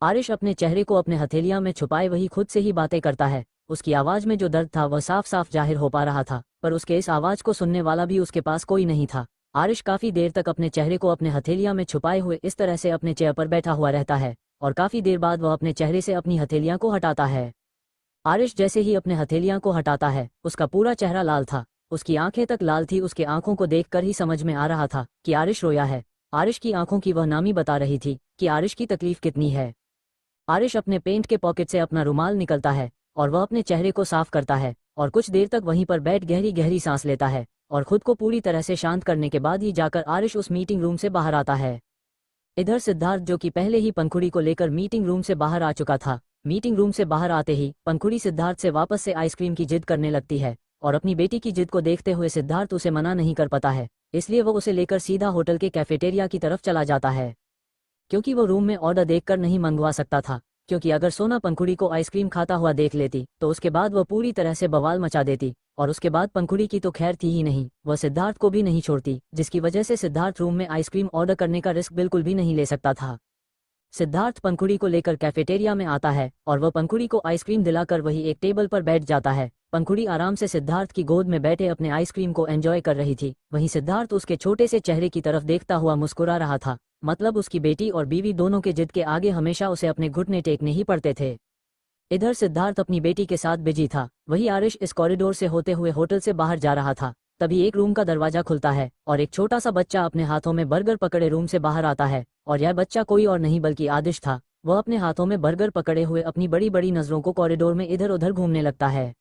आरिश अपने चेहरे को अपने हथेलियां में छुपाए वही खुद से ही बातें करता है। उसकी आवाज में जो दर्द था वह साफ साफ जाहिर हो पा रहा था, पर उसके इस आवाज को सुनने वाला भी उसके पास कोई नहीं था। आरिश काफी देर तक अपने चेहरे को अपने हथेलियां में छुपाए हुए इस तरह से अपने चेयर पर बैठा हुआ रहता है और काफी देर बाद वह अपने चेहरे से अपनी हथेलियां को हटाता है। आरिश जैसे ही अपने हथेलियां को हटाता है उसका पूरा चेहरा लाल था, उसकी आंखें तक लाल थी। उसके आंखों को देखकर ही समझ में आ रहा था कि आरिश रोया है। आरिश की आंखों की वह नामी बता रही थी कि आरिश की तकलीफ कितनी है। आरिश अपने पेंट के पॉकेट से अपना रुमाल निकलता है और वह अपने चेहरे को साफ करता है और कुछ देर तक वहीं पर बैठ गहरी गहरी सांस लेता है और खुद को पूरी तरह से शांत करने के बाद ही जाकर आरिश उस मीटिंग रूम से बाहर आता है। इधर सिद्धार्थ, जो कि पहले ही पंखुड़ी को लेकर मीटिंग रूम से बाहर आ चुका था, मीटिंग रूम से बाहर आते ही पंखुड़ी सिद्धार्थ से वापस से आइसक्रीम की जिद करने लगती है और अपनी बेटी की जिद को देखते हुए सिद्धार्थ उसे मना नहीं कर पाता है, इसलिए वो उसे लेकर सीधा होटल के कैफेटेरिया की तरफ चला जाता है। क्योंकि वो रूम में ऑर्डर देखकर नहीं मंगवा सकता था, क्योंकि अगर सोना पंखुड़ी को आइसक्रीम खाता हुआ देख लेती तो उसके बाद वह पूरी तरह से बवाल मचा देती और उसके बाद पंखुड़ी की तो खैर थी ही नहीं, वह सिद्धार्थ को भी नहीं छोड़ती, जिसकी वजह से सिद्धार्थ रूम में आइसक्रीम ऑर्डर करने का रिस्क बिल्कुल भी नहीं ले सकता था। सिद्धार्थ पंखुड़ी को लेकर कैफेटेरिया में आता है और वह पंखुड़ी को आइसक्रीम दिलाकर वही एक टेबल पर बैठ जाता है। पंखुड़ी आराम से सिद्धार्थ की गोद में बैठे अपने आइसक्रीम को एंजॉय कर रही थी, वहीं सिद्धार्थ उसके छोटे से चेहरे की तरफ देखता हुआ मुस्कुरा रहा था। मतलब उसकी बेटी और बीवी दोनों के जिद के आगे हमेशा उसे अपने घुटने टेकने ही पड़ते थे। इधर सिद्धार्थ अपनी बेटी के साथ बिजी था, वही आरिश इस कॉरिडोर से होते हुए होटल से बाहर जा रहा था। तभी एक रूम का दरवाजा खुलता है और एक छोटा सा बच्चा अपने हाथों में बर्गर पकड़े रूम से बाहर आता है और यह बच्चा कोई और नहीं बल्कि आदिश था। वह अपने हाथों में बर्गर पकड़े हुए अपनी बड़ी बड़ी नजरों को कॉरिडोर में इधर उधर घूमने लगता है,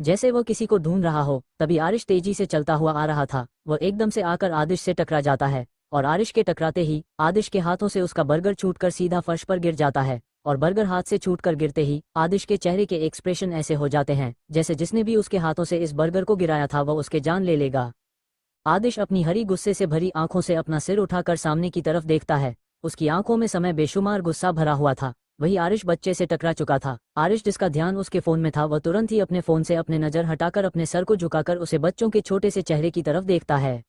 जैसे वह किसी को ढूंढ रहा हो। तभी आरिश तेजी से चलता हुआ आ रहा था, वह एकदम से आकर आदिश से टकरा जाता है और आरिश के टकराते ही आदिश के हाथों से उसका बर्गर छूटकर सीधा फर्श पर गिर जाता है और बर्गर हाथ से छूटकर गिरते ही आदिश के चेहरे के एक्सप्रेशन ऐसे हो जाते हैं जैसे जिसने भी उसके हाथों से इस बर्गर को गिराया था वह उसके जान ले लेगा। आदिश अपनी हरी गुस्से से भरी आंखों से अपना सिर उठाकर सामने की तरफ देखता है, उसकी आंखों में समय बेशुमार गुस्सा भरा हुआ था। वही आरिश बच्चे से टकरा चुका था। आरिश, जिसका ध्यान उसके फोन में था, वह तुरंत ही अपने फोन से अपने नजर हटाकर अपने सर को झुकाकर उसे बच्चों के छोटे से चेहरे की तरफ देखता है।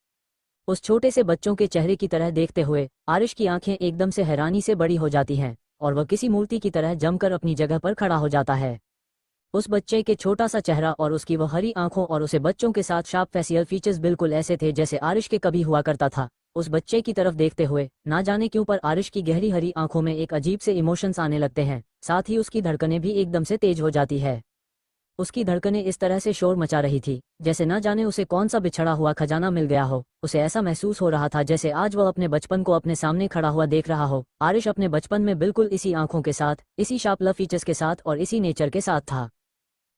उस छोटे से बच्चों के चेहरे की तरह देखते हुए आरिश की आंखें एकदम से हैरानी से बड़ी हो जाती हैं और वह किसी मूर्ति की तरह जमकर अपनी जगह पर खड़ा हो जाता है। उस बच्चे के छोटा सा चेहरा और उसकी वो हरी आंखों और उसे बच्चों के साथ शार्प फेशियल फीचर्स बिल्कुल ऐसे थे जैसे आरिश के कभी हुआ करता था। उस बच्चे की तरफ देखते हुए ना जाने क्यों पर आरिश की गहरी हरी आंखों में एक अजीब से इमोशंस आने लगते हैं, साथ ही उसकी धड़कनें भी एकदम से तेज हो जाती है। उसकी धड़कनें इस तरह से शोर मचा रही थी जैसे ना जाने उसे कौन सा बिछड़ा हुआ खजाना मिल गया हो। उसे ऐसा महसूस हो रहा था जैसे आज वह अपने बचपन को अपने सामने खड़ा हुआ देख रहा हो। आरिश अपने बचपन में बिल्कुल इसी आंखों के साथ, इसी शार्प लव फीचर्स के साथ और इसी नेचर के साथ था।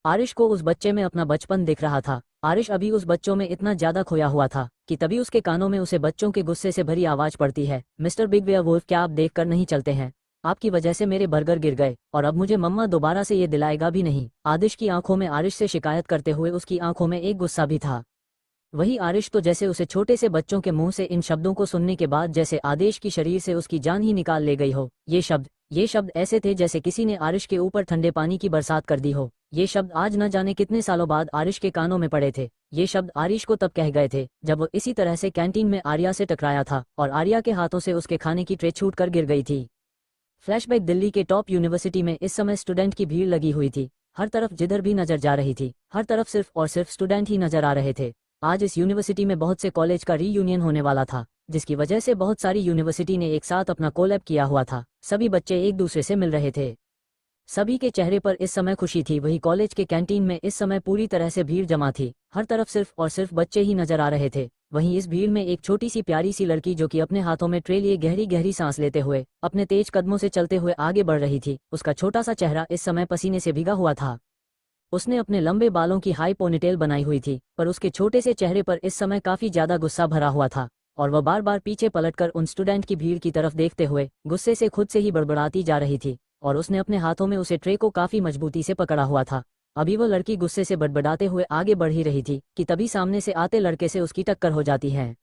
आरिश को उस बच्चे में अपना बचपन दिख रहा था। आरिश अभी उस बच्चों में इतना ज्यादा खोया हुआ था कि तभी उसके कानों में उसे बच्चों के गुस्से से भरी आवाज पड़ती है, मिस्टर बिग वेयरवुल्फ, क्या आप देख कर नहीं चलते हैं? आपकी वजह से मेरे बर्गर गिर गए और अब मुझे मम्मा दोबारा से ये दिलाएगा भी नहीं। आदिश की आंखों में आरिश से शिकायत करते हुए उसकी आंखों में एक गुस्सा भी था। वही आरिश तो जैसे उसे छोटे से बच्चों के मुंह से इन शब्दों को सुनने के बाद जैसे आदेश की शरीर से उसकी जान ही निकाल ले गई हो। ये शब्द ऐसे थे जैसे किसी ने आरिश के ऊपर ठंडे पानी की बरसात कर दी हो। ये शब्द आज न जाने कितने सालों बाद आरिश के कानों में पड़े थे। ये शब्द आरिश को तब कह गए थे जब वो इसी तरह से कैंटीन में आर्या से टकराया था और आर्या के हाथों से उसके खाने की ट्रे छूट कर गिर गई थी। फ्लैशबैक, दिल्ली के टॉप यूनिवर्सिटी में इस समय स्टूडेंट की भीड़ लगी हुई थी। हर तरफ जिधर भी नजर जा रही थी, हर तरफ सिर्फ और सिर्फ स्टूडेंट ही नजर आ रहे थे। आज इस यूनिवर्सिटी में बहुत से कॉलेज का रीयूनियन होने वाला था, जिसकी वजह से बहुत सारी यूनिवर्सिटी ने एक साथ अपना कोलैब किया हुआ था। सभी बच्चे एक दूसरे से मिल रहे थे। सभी के चेहरे पर इस समय खुशी थी। वही कॉलेज के कैंटीन में इस समय पूरी तरह से भीड़ जमा थी। हर तरफ सिर्फ और सिर्फ बच्चे ही नजर आ रहे थे। वहीं इस भीड़ में एक छोटी सी प्यारी सी लड़की जो कि अपने हाथों में ट्रे लिए गहरी गहरी सांस लेते हुए अपने तेज कदमों से चलते हुए आगे बढ़ रही थी। उसका छोटा सा चेहरा इस समय पसीने से भीगा हुआ था। उसने अपने लंबे बालों की हाई पोनीटेल बनाई हुई थी, पर उसके छोटे से चेहरे पर इस समय काफी ज्यादा गुस्सा भरा हुआ था और वह बार बार पीछे पलटकर उन स्टूडेंट की भीड़ की तरफ देखते हुए गुस्से से खुद से ही बड़बड़ाती जा रही थी और उसने अपने हाथों में उसे ट्रे को काफी मजबूती से पकड़ा हुआ था। अभी वह लड़की गुस्से से बड़बड़ाते हुए आगे बढ़ ही रही थी कि तभी सामने से आते लड़के से उसकी टक्कर हो जाती है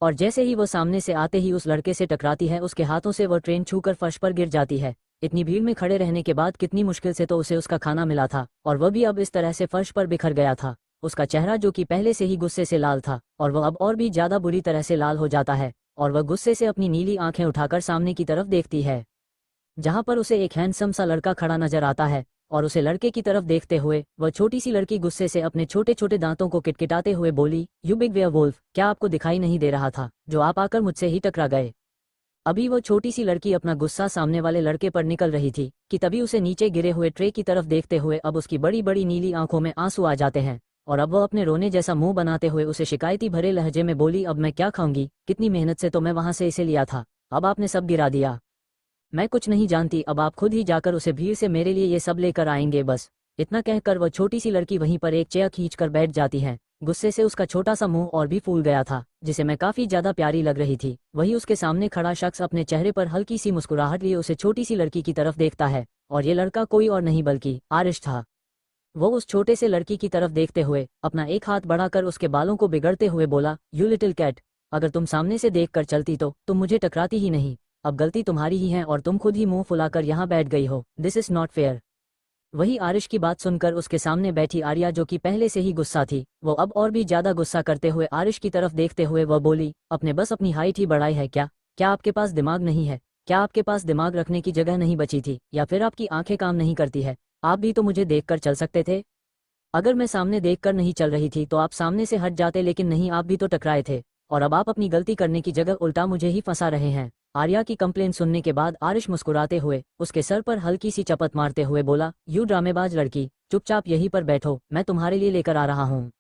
और जैसे ही वो सामने से आते ही उस लड़के से टकराती है, उसके हाथों से वह ट्रेन छूकर फर्श पर गिर जाती है। इतनी भीड़ में खड़े रहने के बाद कितनी मुश्किल से तो उसे उसका खाना मिला था और वह भी अब इस तरह से फर्श पर बिखर गया था। उसका चेहरा जो कि पहले से ही गुस्से से लाल था और वह अब और भी ज्यादा बुरी तरह से लाल हो जाता है और वह गुस्से से अपनी नीली आंखें उठाकर सामने की तरफ देखती है, जहां पर उसे एक हैंडसम सा लड़का खड़ा नजर आता है और उसे लड़के की तरफ देखते हुए वह छोटी सी लड़की गुस्से से अपने छोटे छोटे दांतों को किटकिटाते हुए बोली, यू बिग वेयरवुल्फ, क्या आपको दिखाई नहीं दे रहा था जो आप आकर मुझसे ही टकरा गए? अभी वो छोटी सी लड़की अपना गुस्सा सामने वाले लड़के पर निकल रही थी कि तभी उसे नीचे गिरे हुए ट्रे की तरफ देखते हुए अब उसकी बड़ी बड़ी नीली आंखों में आंसू आ जाते हैं और अब वह अपने रोने जैसा मुंह बनाते हुए उसे शिकायती भरे लहजे में बोली, अब मैं क्या खाऊंगी? कितनी मेहनत से तो मैं वहां से इसे लिया था, अब आपने सब गिरा दिया। मैं कुछ नहीं जानती, अब आप खुद ही जाकर उसे भीड़ से मेरे लिए ये सब लेकर आएंगे बस। इतना कहकर वह छोटी सी लड़की वहीं पर एक चेयर खींचकर बैठ जाती है। गुस्से से उसका छोटा सा मुंह और भी फूल गया था, जिसे मैं काफी ज्यादा प्यारी लग रही थी। वही उसके सामने खड़ा शख्स अपने चेहरे पर हल्की सी मुस्कुराहट लिए उसे छोटी सी लड़की की तरफ देखता है और ये लड़का कोई और नहीं बल्कि आरिश था। वो उस छोटे से लड़की की तरफ देखते हुए अपना एक हाथ बढ़ाकर उसके बालों को बिगड़ते हुए बोला, यू लिटिल कैट, अगर तुम सामने से देख कर चलती तो तुम मुझे टकराती ही नहीं। अब गलती तुम्हारी ही है और तुम खुद ही मुंह फुलाकर यहाँ बैठ गई हो। This is not fair. वही आरिश की बात सुनकर उसके सामने बैठी आर्या जो कि पहले से ही गुस्सा थी, वो अब और भी ज्यादा गुस्सा करते हुए आरिश की तरफ देखते हुए वह बोली, अपने बस अपनी हाइट ही बढ़ाई है क्या? क्या आपके पास दिमाग नहीं है? क्या आपके पास दिमाग रखने की जगह नहीं बची थी या फिर आपकी आंखें काम नहीं करती है? आप भी तो मुझे देखकर चल सकते थे। अगर मैं सामने देखकर नहीं चल रही थी तो आप सामने से हट जाते, लेकिन नहीं, आप भी तो टकराए थे और अब आप अपनी गलती करने की जगह उल्टा मुझे ही फंसा रहे हैं। आर्या की कंप्लेन सुनने के बाद आरिश मुस्कुराते हुए उसके सर पर हल्की सी चपत मारते हुए बोला, यू ड्रामेबाज लड़की, चुपचाप यहीं पर बैठो, मैं तुम्हारे लिए लेकर आ रहा हूँ।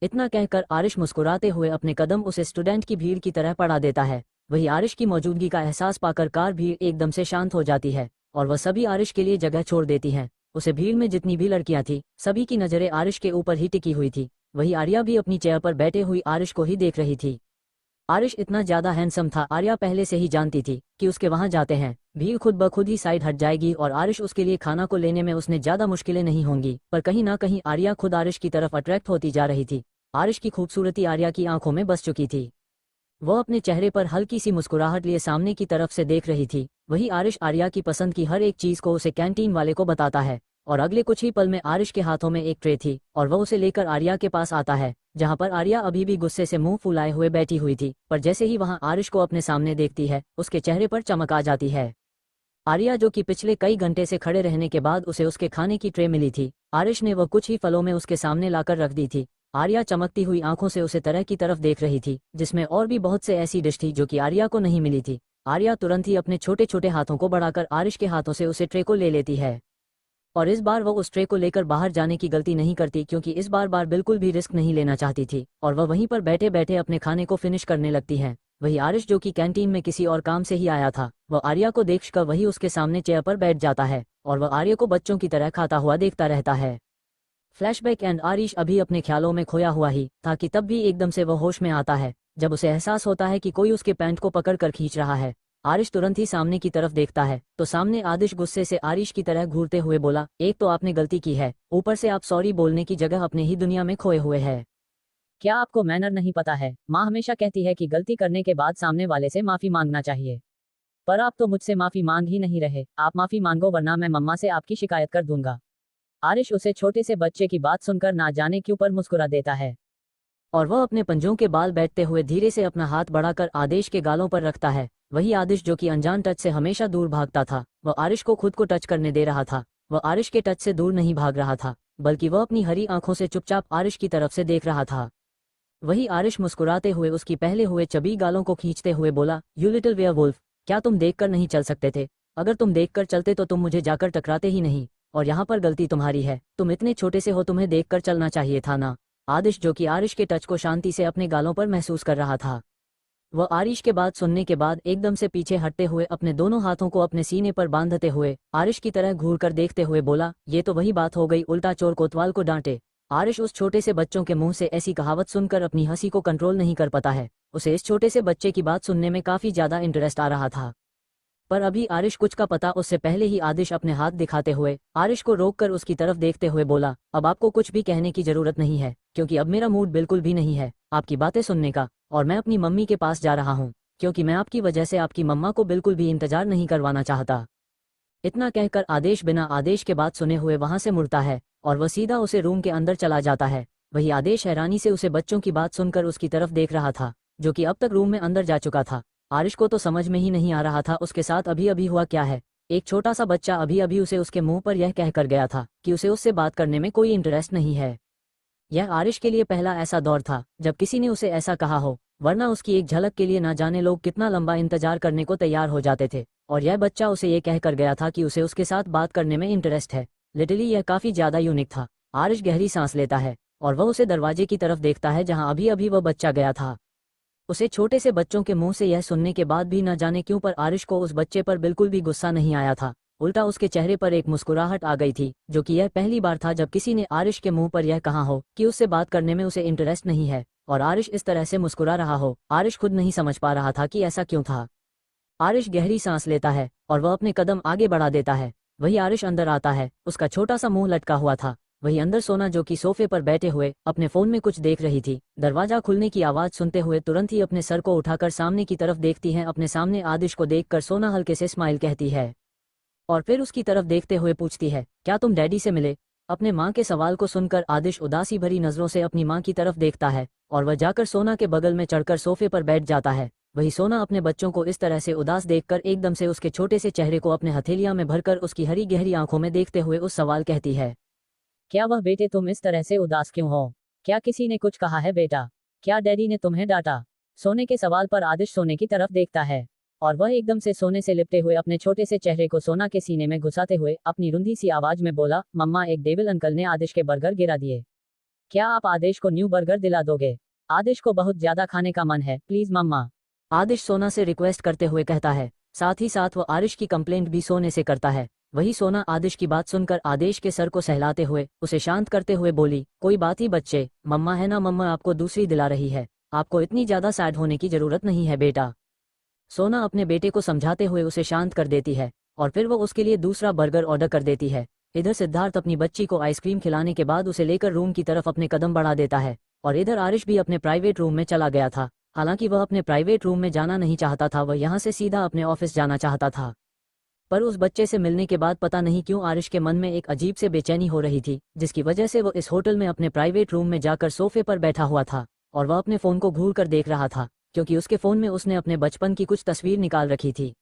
इतना कहकर आरिश मुस्कुराते हुए अपने कदम उसे स्टूडेंट की भीड़ की तरह पड़ा देता है। वही आरिश की मौजूदगी का एहसास पाकर कार भीड़ एकदम से शांत हो जाती है और वह सभी आरिश के लिए जगह छोड़ देती हैं। उसे भीड़ में जितनी भी लड़कियां थी सभी की नजरें आरिश के ऊपर ही टिकी हुई थी। वही आर्या भी अपनी चेयर पर बैठे हुई आरिश को ही देख रही थी। आरिश इतना ज्यादा हैंडसम था, आर्या पहले से ही जानती थी कि उसके वहां जाते हैं भीड़ खुद ब खुद ही साइड हट जाएगी और आरिश उसके लिए खाना को लेने में उसने ज्यादा मुश्किलें नहीं होंगी। पर कहीं ना कहीं आर्या खुद आरिश की तरफ अट्रैक्ट होती जा रही थी। आरिश की खूबसूरती आर्या की आंखों में बस चुकी थी। वह अपने चेहरे पर हल्की सी मुस्कुराहट लिए सामने की तरफ से देख रही थी। वही आरिश आर्या की पसंद की हर एक चीज को उसे कैंटीन वाले को बताता है और अगले कुछ ही पल में आरिश के हाथों में एक ट्रे थी और वह उसे लेकर आर्या के पास आता है, जहां पर आर्या अभी भी गुस्से से मुंह फुलाए हुए बैठी हुई थी। पर जैसे ही वहां आरिश को अपने सामने देखती है उसके चेहरे पर चमक आ जाती है। आर्या जो कि पिछले कई घंटे से खड़े रहने के बाद उसे उसके खाने की ट्रे मिली थी, आरिश ने वह कुछ ही फलों में उसके सामने लाकर रख दी थी। आर्या चमकती हुई आंखों से उसे तरह की तरफ देख रही थी, जिसमें और भी बहुत से ऐसी डिश थी जो कि आर्या को नहीं मिली थी। आर्या तुरंत ही अपने छोटे छोटे हाथों को बढ़ाकर आरिश के हाथों से उसे ट्रे को ले लेती है, और इस बार वह उस ट्रे को लेकर बाहर जाने की गलती नहीं करती, क्योंकि इस बार बिल्कुल भी रिस्क नहीं लेना चाहती थी, और वह वहीं पर बैठे बैठे अपने खाने को फिनिश करने लगती है। वही आरिश जो कि कैंटीन में किसी और काम से ही आया था, वह आर्या को देखकर वही उसके सामने चेयर पर बैठ जाता है, और वह आर्या को बच्चों की तरह खाता हुआ देखता रहता है। फ्लैशबैक एंड आरिश अभी अपने ख्यालों में खोया हुआ ही था कि तब भी एकदम से वह होश में आता है, जब उसे एहसास होता है कि कोई उसके पैंट को पकड़ कर खींच रहा है। आरिश तुरंत ही सामने की तरफ देखता है तो सामने आदिश गुस्से से आरिश की तरह घूरते हुए बोला, एक तो आपने गलती की है, ऊपर से आप सॉरी बोलने की जगह अपने ही दुनिया में खोए हुए हैं। क्या आपको मैनर नहीं पता है? माँ हमेशा कहती है कि गलती करने के बाद सामने वाले से माफी मांगना चाहिए, पर आप तो मुझसे माफी मांग ही नहीं रहे। आप माफी मांगो वरना मैं मम्मा से आपकी शिकायत कर दूंगा। आरिश उसे छोटे से बच्चे की बात सुनकर ना जाने क्यों पर मुस्कुरा देता है, और वह अपने पंजों के बाल बैठते हुए धीरे से अपना हाथ बढ़ाकर आदेश के गालों पर रखता है। वही आदिश जो कि अनजान टच से हमेशा दूर भागता था, वह आरिश को खुद को टच करने दे रहा था। वह आरिश के टच से दूर नहीं भाग रहा था, बल्कि वह अपनी हरी आंखों से चुपचाप आरिश की तरफ से देख रहा था। वही आरिश मुस्कुराते हुए उसकी पहले हुए चबी गालों को खींचते हुए बोला, यू लिटिल वेयरवुल्फ, क्या तुम देखकर नहीं चल सकते थे? अगर तुम देखकर चलते तो तुम मुझे जाकर टकराते ही नहीं, और यहाँ पर गलती तुम्हारी है। तुम इतने छोटे से हो, तुम्हें देखकर चलना चाहिए था ना। आदिश जो कि आरिश के टच को शांति से अपने गालों पर महसूस कर रहा था, वह आरिश के बात सुनने के बाद एकदम से पीछे हटते हुए अपने दोनों हाथों को अपने सीने पर बांधते हुए आरिश की तरह घूरकर देखते हुए बोला, ये तो वही बात हो गई, उल्टा चोर कोतवाल को डांटे। आरिश उस छोटे से बच्चों के मुंह से ऐसी कहावत सुनकर अपनी हंसी को कंट्रोल नहीं कर पाता है। उसे इस छोटे से बच्चे की बात सुनने में काफी ज्यादा इंटरेस्ट आ रहा था, पर अभी आरिश कुछ का पता उससे पहले ही आदिश अपने हाथ दिखाते हुए आरिश को रोककर उसकी तरफ देखते हुए बोला, अब आपको कुछ भी कहने की जरूरत नहीं है, क्योंकि अब मेरा मूड बिल्कुल भी नहीं है आपकी बातें सुनने का, और मैं अपनी मम्मी के पास जा रहा हूँ, क्योंकि मैं आपकी वजह से आपकी मम्मा को बिल्कुल भी इंतजार नहीं करवाना चाहता। इतना कहकर आदेश बिना आदेश के बात सुने हुए वहां से मुड़ता है, और वह सीधा उसे रूम के अंदर चला जाता है। वही आदेश हैरानी से उसे बच्चों की बात सुनकर उसकी तरफ देख रहा था, जो कि अब तक रूम में अंदर जा चुका था। आरिश को तो समझ में ही नहीं आ रहा था उसके साथ अभी अभी हुआ क्या है। एक छोटा सा बच्चा अभी अभी उसे उसके मुंह पर यह कहकर गया था कि उसे उससे बात करने में कोई इंटरेस्ट नहीं है। यह आरिश के लिए पहला ऐसा दौर था जब किसी ने उसे ऐसा कहा हो, वरना उसकी एक झलक के लिए ना जाने लोग कितना लंबा इंतजार करने को तैयार हो जाते थे, और यह बच्चा उसे ये कहकर गया था कि उसे उसके साथ बात करने में इंटरेस्ट है। लिटरली यह काफी ज्यादा यूनिक था। आरिश गहरी सांस लेता है, और वह उसे दरवाजे की तरफ देखता है जहां अभी अभी वह बच्चा गया था। उसे छोटे से बच्चों के मुंह से यह सुनने के बाद भी न जाने क्यों पर आरिश को उस बच्चे पर बिल्कुल भी गुस्सा नहीं आया था, उल्टा उसके चेहरे पर एक मुस्कुराहट आ गई थी, जो कि यह पहली बार था जब किसी ने आरिश के मुंह पर यह कहा हो कि उससे बात करने में उसे इंटरेस्ट नहीं है, और आरिश इस तरह से मुस्कुरा रहा हो। आरिश खुद नहीं समझ पा रहा था कि ऐसा क्यों था। आरिश गहरी सांस लेता है और वह अपने कदम आगे बढ़ा देता है। वही आरिश अंदर आता है, उसका छोटा सा मुंह लटका हुआ था। वही अंदर सोना जो कि सोफे पर बैठे हुए अपने फोन में कुछ देख रही थी, दरवाजा खुलने की आवाज सुनते हुए तुरंत ही अपने सर को उठाकर सामने की तरफ देखती है। अपने सामने आदिश को देखकर सोना हल्के से स्माइल कहती है, और फिर उसकी तरफ देखते हुए पूछती है, क्या तुम डैडी से मिले? अपने माँ के सवाल को सुनकर आदिश उदासी भरी नजरों से अपनी माँ की तरफ देखता है, और वह जाकर सोना के बगल में चढ़कर सोफे पर बैठ जाता है। वही सोना अपने बच्चों को इस तरह से उदास देखकर एकदम से उसके छोटे से चेहरे को अपने हथेलियां में भरकर उसकी हरी गहरी आंखों में देखते हुए उस सवाल कहती है, क्या वह बेटे तुम इस तरह से उदास क्यों हो? क्या किसी ने कुछ कहा है बेटा? क्या डैडी ने तुम्हें डांटा? सोने के सवाल पर आदिश सोने की तरफ देखता है, और वह एकदम से सोने से लिपटे हुए अपने छोटे से चेहरे को सोना के सीने में घुसाते हुए अपनी रुंधी सी आवाज में बोला, मम्मा एक डेविल अंकल ने आदिश के बर्गर गिरा दिए। क्या आप आदिश को न्यू बर्गर दिला दोगे? आदिश को बहुत ज्यादा खाने का मन है, प्लीज मम्मा। आदिश सोना से रिक्वेस्ट करते हुए कहता है। साथ ही साथ वह आरिश की कंप्लेंट भी सोने से करता है। वही सोना आदिश की बात सुनकर आदेश के सर को सहलाते हुए उसे शांत करते हुए बोली, कोई बात ही बच्चे, मम्मा है ना, मम्मा आपको दूसरी दिला रही है, आपको इतनी ज्यादा सैड होने की जरूरत नहीं है बेटा। सोना अपने बेटे को समझाते हुए उसे शांत कर देती है, और फिर वो उसके लिए दूसरा बर्गर ऑर्डर कर देती है। इधर सिद्धार्थ अपनी बच्ची को आइसक्रीम खिलाने के बाद उसे लेकर रूम की तरफ अपने कदम बढ़ा देता है, और इधर आरिश भी अपने प्राइवेट रूम में चला गया था। हालांकि वह अपने प्राइवेट रूम में जाना नहीं चाहता था, वह यहाँ से सीधा अपने ऑफिस जाना चाहता था, पर उस बच्चे से मिलने के बाद पता नहीं क्यों आरिश के मन में एक अजीब से बेचैनी हो रही थी, जिसकी वजह से वो इस होटल में अपने प्राइवेट रूम में जाकर सोफे पर बैठा हुआ था, और वह अपने फोन को घूर कर देख रहा था, क्योंकि उसके फोन में उसने अपने बचपन की कुछ तस्वीर निकाल रखी थी।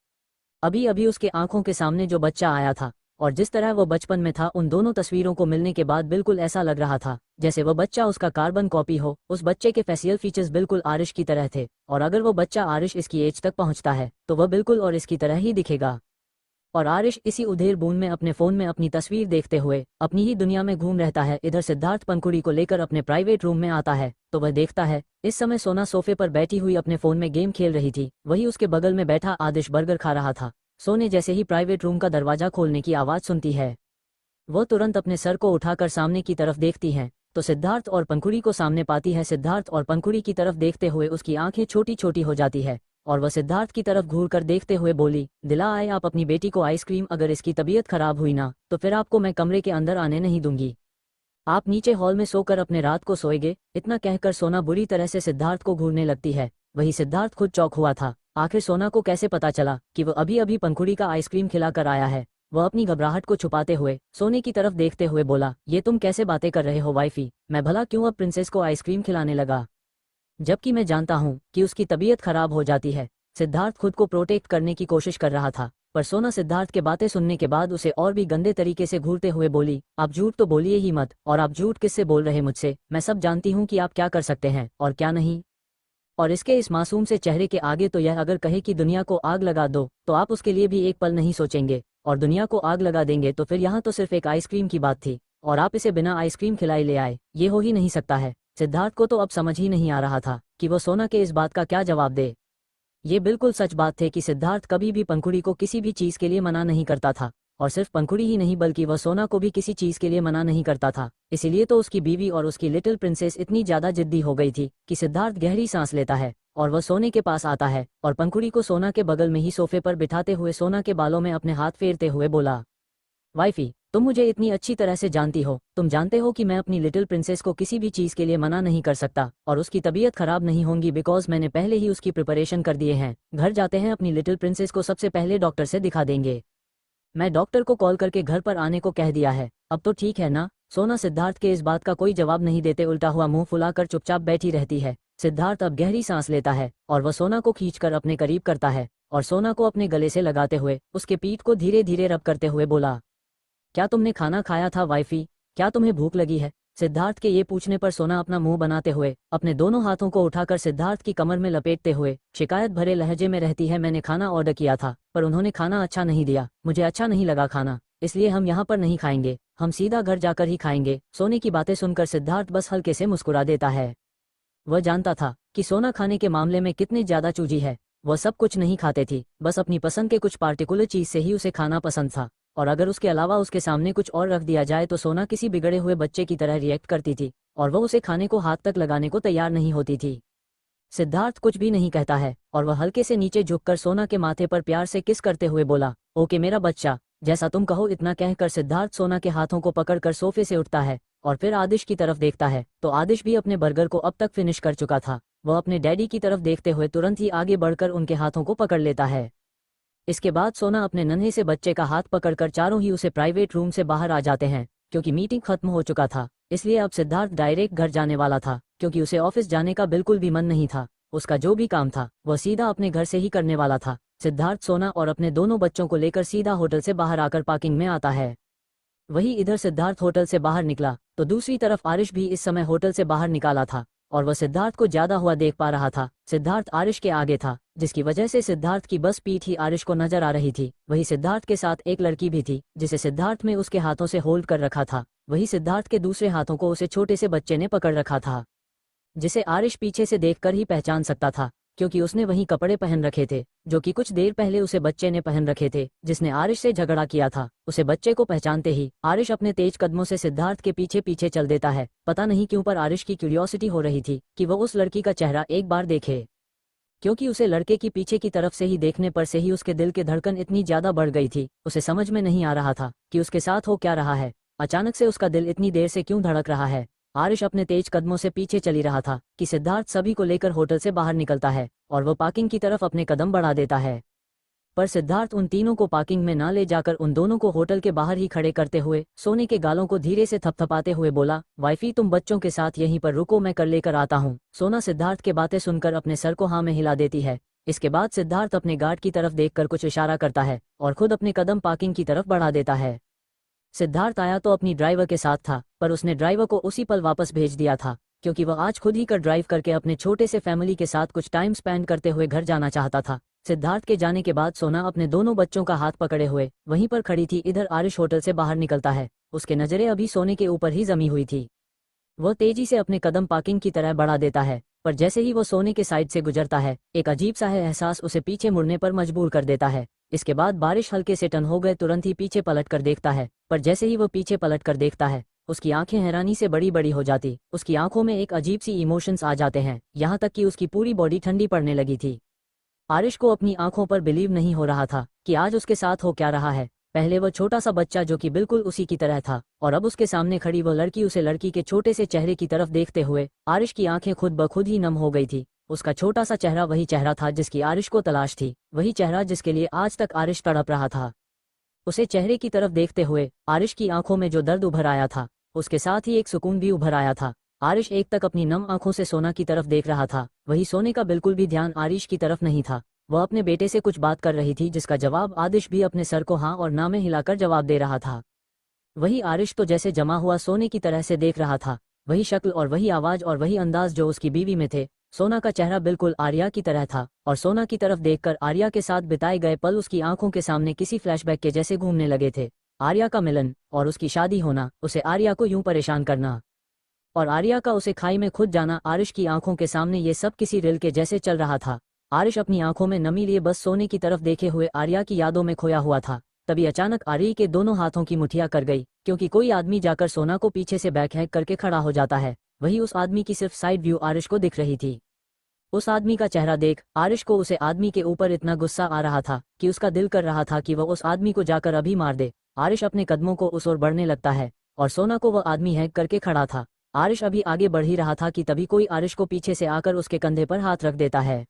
अभी अभी उसके आंखों के सामने जो बच्चा आया था और जिस तरह वो बचपन में था, उन दोनों तस्वीरों को मिलने के बाद बिल्कुल ऐसा लग रहा था जैसे वो बच्चा उसका कार्बन कॉपी हो। उस बच्चे के फेसियल फीचर्स बिल्कुल आरिश की तरह थे, और अगर वो बच्चा आरिश इसकी एज तक पहुंचता है तो वह बिल्कुल और इसकी तरह ही दिखेगा। और आरिश इसी उधेड़ बूंद में अपने फोन में अपनी तस्वीर देखते हुए अपनी ही दुनिया में घूम रहता है। इधर सिद्धार्थ पंखुड़ी को लेकर अपने प्राइवेट रूम में आता है तो वह देखता है इस समय सोना सोफे पर बैठी हुई अपने फोन में गेम खेल रही थी, वही उसके बगल में बैठा आदिश बर्गर खा रहा था। सोने जैसे ही प्राइवेट रूम का दरवाजा खोलने की आवाज सुनती है, वो तुरंत अपने सर को उठाकर सामने की तरफ देखती है तो सिद्धार्थ और पंखुड़ी को सामने पाती है। सिद्धार्थ और पंखुड़ी की तरफ देखते हुए उसकी आंखें छोटी छोटी हो जाती है और वह सिद्धार्थ की तरफ घूर कर देखते हुए बोली, दिला आए आप अपनी बेटी को आइसक्रीम, अगर इसकी तबीयत खराब हुई ना तो फिर आपको मैं कमरे के अंदर आने नहीं दूंगी, आप नीचे हॉल में सोकर अपने रात को सोएगे। इतना कहकर सोना बुरी तरह से सिद्धार्थ को घूरने लगती है। वही सिद्धार्थ खुद चौंक हुआ था, आखिर सोना को कैसे पता चला कि वह अभी अभी पंखुड़ी का आइसक्रीम खिलाकर आया है। वह अपनी घबराहट को छुपाते हुए सोने की तरफ देखते हुए बोला, ये तुम कैसे बातें कर रहे हो वाइफी, मैं भला क्यों अब प्रिंसेस को आइसक्रीम खिलाने लगा, जबकि मैं जानता हूँ कि उसकी तबीयत खराब हो जाती है। सिद्धार्थ खुद को प्रोटेक्ट करने की कोशिश कर रहा था, पर सोना सिद्धार्थ के बातें सुनने के बाद उसे और भी गंदे तरीके से घूरते हुए बोली, आप झूठ तो बोलिए ही मत, और आप झूठ किससे बोल रहे मुझसे, मैं सब जानती हूँ कि आप क्या कर सकते हैं और क्या नहीं। और इसके इस मासूम से चेहरे के आगे तो यह अगर कहे कि दुनिया को आग लगा दो तो आप उसके लिए भी एक पल नहीं सोचेंगे, और दुनिया को आग लगा देंगे तो फिर यहाँ तो सिर्फ एक आइसक्रीम की बात थी और आप इसे बिना आइसक्रीम खिलाए ले आए, ये हो ही नहीं सकता है। सिद्धार्थ को तो अब समझ ही नहीं आ रहा था कि वो सोना के इस बात का क्या जवाब दे। ये बिल्कुल सच बात थी कि सिद्धार्थ कभी भी पंखुड़ी को किसी भी चीज के लिए मना नहीं करता था, और सिर्फ पंखुड़ी ही नहीं बल्कि वह सोना को भी किसी चीज के लिए मना नहीं करता था। इसीलिए तो उसकी बीवी और उसकी लिटिल प्रिंसेस इतनी ज्यादा जिद्दी हो गई थी कि सिद्धार्थ गहरी सांस लेता है और वह सोने के पास आता है और पंखुड़ी को सोना के बगल में ही सोफे पर बिठाते हुए सोना के बालों में अपने हाथ फेरते हुए बोला, वाइफी तुम मुझे इतनी अच्छी तरह से जानती हो, तुम जानते हो कि मैं अपनी लिटिल प्रिंसेस को किसी भी चीज के लिए मना नहीं कर सकता और उसकी तबीयत खराब नहीं होगी, बिकॉज मैंने पहले ही उसकी प्रिपरेशन कर दिए हैं। घर जाते हैं, अपनी लिटिल प्रिंसेस को सबसे पहले डॉक्टर से दिखा देंगे, मैं डॉक्टर को कॉल करके घर पर आने को कह दिया है, अब तो ठीक है ना। सोना सिद्धार्थ के इस बात का कोई जवाब नहीं देते उल्टा हुआ मुंह फुलाकर चुपचाप बैठी रहती है। सिद्धार्थ अब गहरी सांस लेता है और वह सोना को खींचकर अपने करीब करता है और सोना को अपने गले से लगाते हुए उसके पीठ को धीरे धीरे रब करते हुए बोला, क्या तुमने खाना खाया था वाइफी, क्या तुम्हें भूख लगी है। सिद्धार्थ के ये पूछने पर सोना अपना मुंह बनाते हुए अपने दोनों हाथों को उठाकर सिद्धार्थ की कमर में लपेटते हुए शिकायत भरे लहजे में रहती है, मैंने खाना ऑर्डर किया था पर उन्होंने खाना अच्छा नहीं दिया, मुझे अच्छा नहीं लगा खाना, इसलिए हम यहाँ पर नहीं खाएंगे, हम सीधा घर जाकर ही खाएंगे। सोने की बातें सुनकर सिद्धार्थ बस हल्के से मुस्कुरा देता है। वह जानता था कि सोना खाने के मामले में कितनी ज्यादा चूजी है। वह सब कुछ नहीं खाते थी, बस अपनी पसंद के कुछ पार्टिकुलर चीज से ही उसे खाना पसंद था, और अगर उसके अलावा उसके सामने कुछ और रख दिया जाए तो सोना किसी बिगड़े हुए बच्चे की तरह रिएक्ट करती थी और वह उसे खाने को हाथ तक लगाने को तैयार नहीं होती थी। सिद्धार्थ कुछ भी नहीं कहता है और वह हल्के से नीचे झुककर सोना के माथे पर प्यार से किस करते हुए बोला, ओके मेरा बच्चा, जैसा तुम कहो। इतना कहकर सिद्धार्थ सोना के हाथों को पकड़कर सोफे से उठता है और फिर आदिश की तरफ देखता है तो आदिश भी अपने बर्गर को अब तक फिनिश कर चुका था। वह अपने डैडी की तरफ देखते हुए तुरंत ही आगे बढ़कर उनके हाथों को पकड़ लेता है। इसके बाद सोना अपने नन्हे से बच्चे का हाथ पकड़कर चारों ही उसे प्राइवेट रूम से बाहर आ जाते हैं। क्योंकि मीटिंग खत्म हो चुका था इसलिए अब सिद्धार्थ डायरेक्ट घर जाने वाला था, क्योंकि उसे ऑफिस जाने का बिल्कुल भी मन नहीं था। उसका जो भी काम था वह सीधा अपने घर से ही करने वाला था। सिद्धार्थ सोना और अपने दोनों बच्चों को लेकर सीधा होटल से बाहर आकर पार्किंग में आता है। वही इधर सिद्धार्थ होटल से बाहर निकला तो दूसरी तरफ आरिश भी इस समय होटल से बाहर निकाला था और वह सिद्धार्थ को ज्यादा हुआ देख पा रहा था। सिद्धार्थ आरिश के आगे था जिसकी वजह से सिद्धार्थ की बस पीठ ही आरिश को नजर आ रही थी। वही सिद्धार्थ के साथ एक लड़की भी थी जिसे सिद्धार्थ में उसके हाथों से होल्ड कर रखा था। वही सिद्धार्थ के दूसरे हाथों को उसे छोटे से बच्चे ने पकड़ रखा था, जिसे आरिश पीछे से देखकर ही पहचान सकता था, क्योंकि उसने वही कपड़े पहन रखे थे जो कि कुछ देर पहले उसे बच्चे ने पहन रखे थे जिसने आरिश से झगड़ा किया था। उसे बच्चे को पहचानते ही आरिश अपने तेज कदमों से सिद्धार्थ के पीछे पीछे चल देता है। पता नहीं क्यों पर आरिश की क्यूरियोसिटी हो रही थी कि वह उस लड़की का चेहरा एक बार देखे, क्योंकि उसे लड़के की पीछे की तरफ से ही देखने पर से ही उसके दिल की धड़कन इतनी ज्यादा बढ़ गई थी। उसे समझ में नहीं आ रहा था कि उसके साथ हो क्या रहा है, अचानक से उसका दिल इतनी देर से क्यों धड़क रहा है। आरिश अपने तेज कदमों से पीछे चली रहा था कि सिद्धार्थ सभी को लेकर होटल से बाहर निकलता है और वह पार्किंग की तरफ अपने कदम बढ़ा देता है। पर सिद्धार्थ उन तीनों को पार्किंग में ना ले जाकर उन दोनों को होटल के बाहर ही खड़े करते हुए सोने के गालों को धीरे से थपथपाते हुए बोला, वाइफी तुम बच्चों के साथ यहीं पर रुको, मैं कर लेकर आता हूँ। सोना सिद्धार्थ के बातें सुनकर अपने सर को हाँ में हिला देती है इसके बाद सिद्धार्थ अपने गार्ड की तरफ देखकर कुछ इशारा करता है और खुद अपने कदम पार्किंग की तरफ बढ़ा देता है। सिद्धार्थ आया तो अपनी ड्राइवर के साथ था, पर उसने ड्राइवर को उसी पल वापस भेज दिया था, क्योंकि वह आज खुद ही कर ड्राइव करके अपने छोटे से फैमिली के साथ कुछ टाइम स्पेंड करते हुए घर जाना चाहता था। सिद्धार्थ के जाने के बाद सोना अपने दोनों बच्चों का हाथ पकड़े हुए वहीं पर खड़ी थी। इधर आरिश होटल से बाहर निकलता है, उसके नजरें अभी सोने के ऊपर ही जमी हुई थी। वह तेजी से अपने कदम पार्किंग की तरह बढ़ा देता है, पर जैसे ही वो सोने के साइड से गुजरता है, एक अजीब सा है एहसास उसे पीछे मुड़ने पर मजबूर कर देता है। इसके बाद बारिश हल्के से टन हो गए, तुरंत ही पीछे पलट कर देखता है, पर जैसे ही वो पीछे पलट कर देखता है, उसकी आंखें हैरानी से बड़ी बड़ी हो जाती। उसकी आंखों में एक अजीब सी इमोशंस आ जाते हैं, यहाँ तक कि उसकी पूरी बॉडी ठंडी पड़ने लगी थी। आरिश को अपनी आंखों पर बिलीव नहीं हो रहा था कि आज उसके साथ हो क्या रहा है। पहले वह छोटा सा बच्चा जो कि बिल्कुल उसी की तरह था, और अब उसके सामने खड़ी वह लड़की उसे लड़की के छोटे से चेहरे की तरफ देखते हुए आरिश की आंखें खुद ब खुद ही नम हो गई थी। उसका छोटा सा चेहरा वही चेहरा था जिसकी आरिश को तलाश थी, वही चेहरा जिसके लिए आज तक आरिश तड़प रहा था। उसे चेहरे की तरफ देखते हुए आरिश की आंखों में जो दर्द उभर आया था, उसके साथ ही एक सुकून भी उभर आया था। आरिश एक तक अपनी नम आंखों से सोना की तरफ देख रहा था, वही सोने का बिल्कुल भी ध्यान आरिश की तरफ नहीं था। वह अपने बेटे से कुछ बात कर रही थी, जिसका जवाब आदिश भी अपने सर को हाँ और ना में हिलाकर जवाब दे रहा था। वही आरिश तो जैसे जमा हुआ सोने की तरह से देख रहा था, वही शक्ल और वही आवाज और वही अंदाज जो उसकी बीवी में थे। सोना का चेहरा बिल्कुल आर्या की तरह था, और सोना की तरफ देखकर आर्या के साथ बिताए गए पल उसकी आंखों के सामने किसी फ्लैशबैक के जैसे घूमने लगे थे। आर्या का मिलन और उसकी शादी होना, उसे आर्या को यूं परेशान करना और आर्या का उसे खाई में खुद जाना, आरिश की आंखों के सामने ये सब किसी रील के जैसे चल रहा था। आरिश अपनी आंखों में नमी लिए बस सोने की तरफ देखे हुए आर्या की यादों में खोया हुआ था। तभी अचानक आर्या के दोनों हाथों की मुठियां कर गई, क्योंकि कोई आदमी जाकर सोना को पीछे से बैकहैक करके खड़ा हो जाता है। वही उस आदमी की सिर्फ साइड व्यू आरिश को दिख रही थी। उस आदमी का चेहरा देख आरिश को उसे आदमी के ऊपर इतना गुस्सा आ रहा था कि उसका दिल कर रहा था कि वह उस आदमी को जाकर अभी मार दे। आरिश अपने कदमों को उस ओर बढ़ने लगता है, और सोना को वह आदमी हैक करके खड़ा था। आरिश अभी आगे बढ़ ही रहा था कि तभी कोई आरिश को पीछे से आकर उसके कंधे पर हाथ रख देता है।